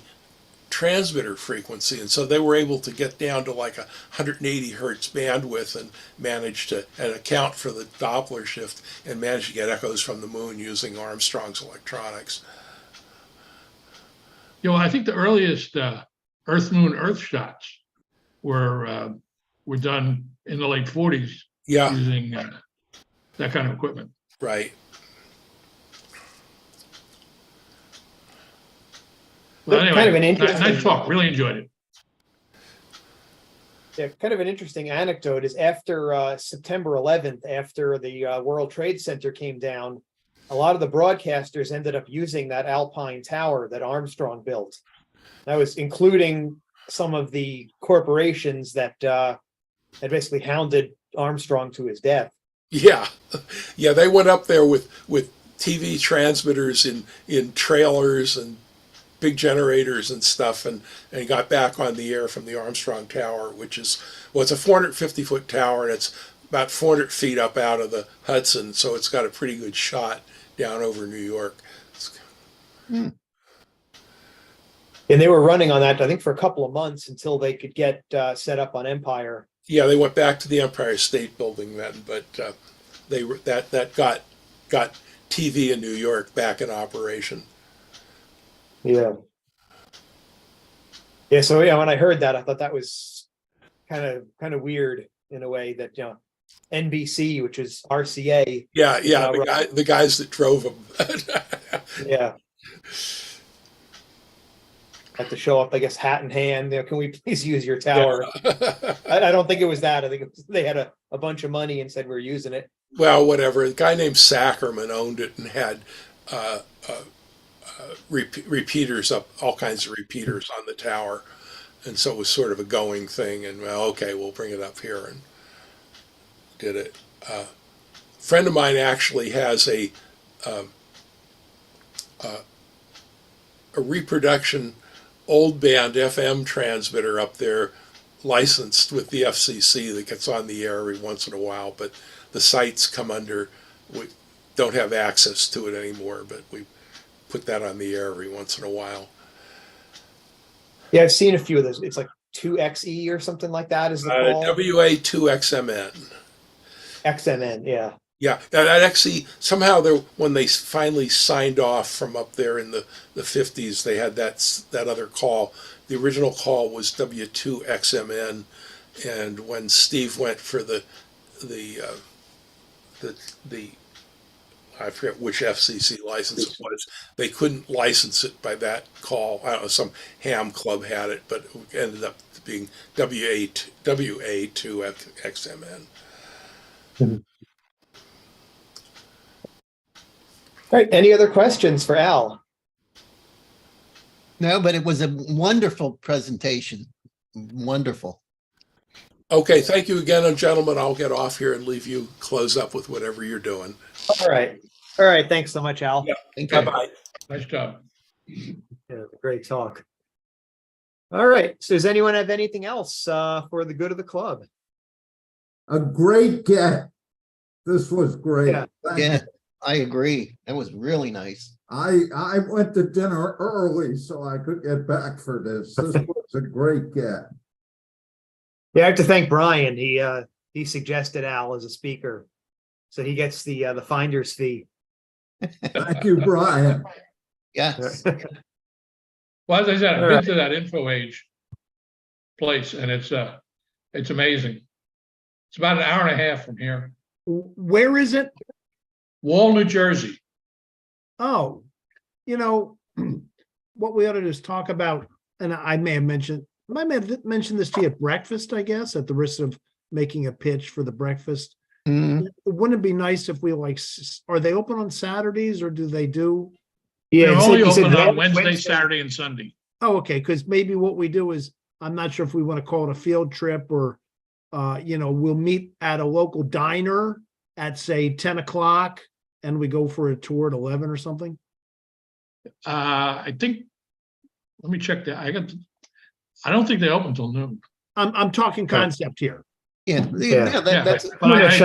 transmitter frequency, and so they were able to get down to like 180 hertz bandwidth and manage to account for the Doppler shift and manage to get echoes from the moon using Armstrong's electronics. I think the earliest Earth shots were done in the late 40s using that kind of equipment. Right. Well, anyway, kind of an interesting, nice talk. Really enjoyed it. Yeah, kind of an interesting anecdote is after September 11th, after the World Trade Center came down, a lot of the broadcasters ended up using that Alpine tower that Armstrong built. That was including some of the corporations that had basically hounded Armstrong to his death. Yeah, they went up there with TV transmitters in trailers and big generators and stuff, and got back on the air from the Armstrong Tower, which is, it's a 450-foot tower, and it's about 400 feet up out of the Hudson, so it's got a pretty good shot down over New York. And they were running on that, I think, for a couple of months until they could get set up on Empire. Yeah, they went back to the Empire State Building then, but they were that got TV in New York back in operation. Yeah. So when I heard that, I thought that was kind of weird in a way that NBC, which is RCA. Yeah, the guys that drove them. Yeah. Had to show up, I guess, hat in hand. Can we please use your tower? Yeah. I don't think it was that. I think they had a bunch of money and said we're using it. Well, whatever. A guy named Sackerman owned it and had repeaters up, all kinds of repeaters on the tower, and so it was sort of a going thing. And we'll bring it up here, and did it. A friend of mine actually has a reproduction old band FM transmitter up there, licensed with the FCC, that gets on the air every once in a while, but the sites come under, we don't have access to it anymore, but we put that on the air every once in a while. Yeah, I've seen a few of those. It's like 2XE or something like that is the call. WA2XMN. XMN, yeah. Yeah, that actually, somehow when they finally signed off from up there in the 50s, they had that other call. The original call was W2XMN, and when Steve went for the I forget which FCC license it was, they couldn't license it by that call. I don't know, some ham club had it, but it ended up being WA2XMN. Mm-hmm. All right. Any other questions for Al? No, but it was a wonderful presentation. Wonderful. Okay, thank you again, gentlemen. I'll get off here and leave you close up with whatever you're doing. All right. Thanks so much, Al. Yeah. Thank you. Bye-bye. Nice job. Yeah, great talk. All right. So does anyone have anything else for the good of the club? A great get. This was great. Yeah. Thank Yeah, you. I agree. That was really nice. I went to dinner early so I could get back for this. This was a great get. Yeah, I have to thank Brian. He suggested Al as a speaker, so he gets the finder's fee. Thank you, Brian. Yes. Well, as I said, I've been to that InfoAge place, and it's amazing. It's about an hour and a half from here. Where is it? Wall, New Jersey. Oh, what we ought to do is talk about, and I may have mentioned this to you at breakfast, I guess, at the risk of making a pitch for the breakfast. Mhm. Wouldn't it be nice if we are they open on Saturdays or do they do? They're he only said open on Wednesday. Wednesday, Saturday, and Sunday. Oh, okay, because maybe what we do is, I'm not sure if we want to call it a field trip or, we'll meet at a local diner at say 10 o'clock and we go for a tour at 11 or something. I think, let me check that. I don't think they open until noon. I'm talking concept here. Yeah, Yeah. that's. But I shut think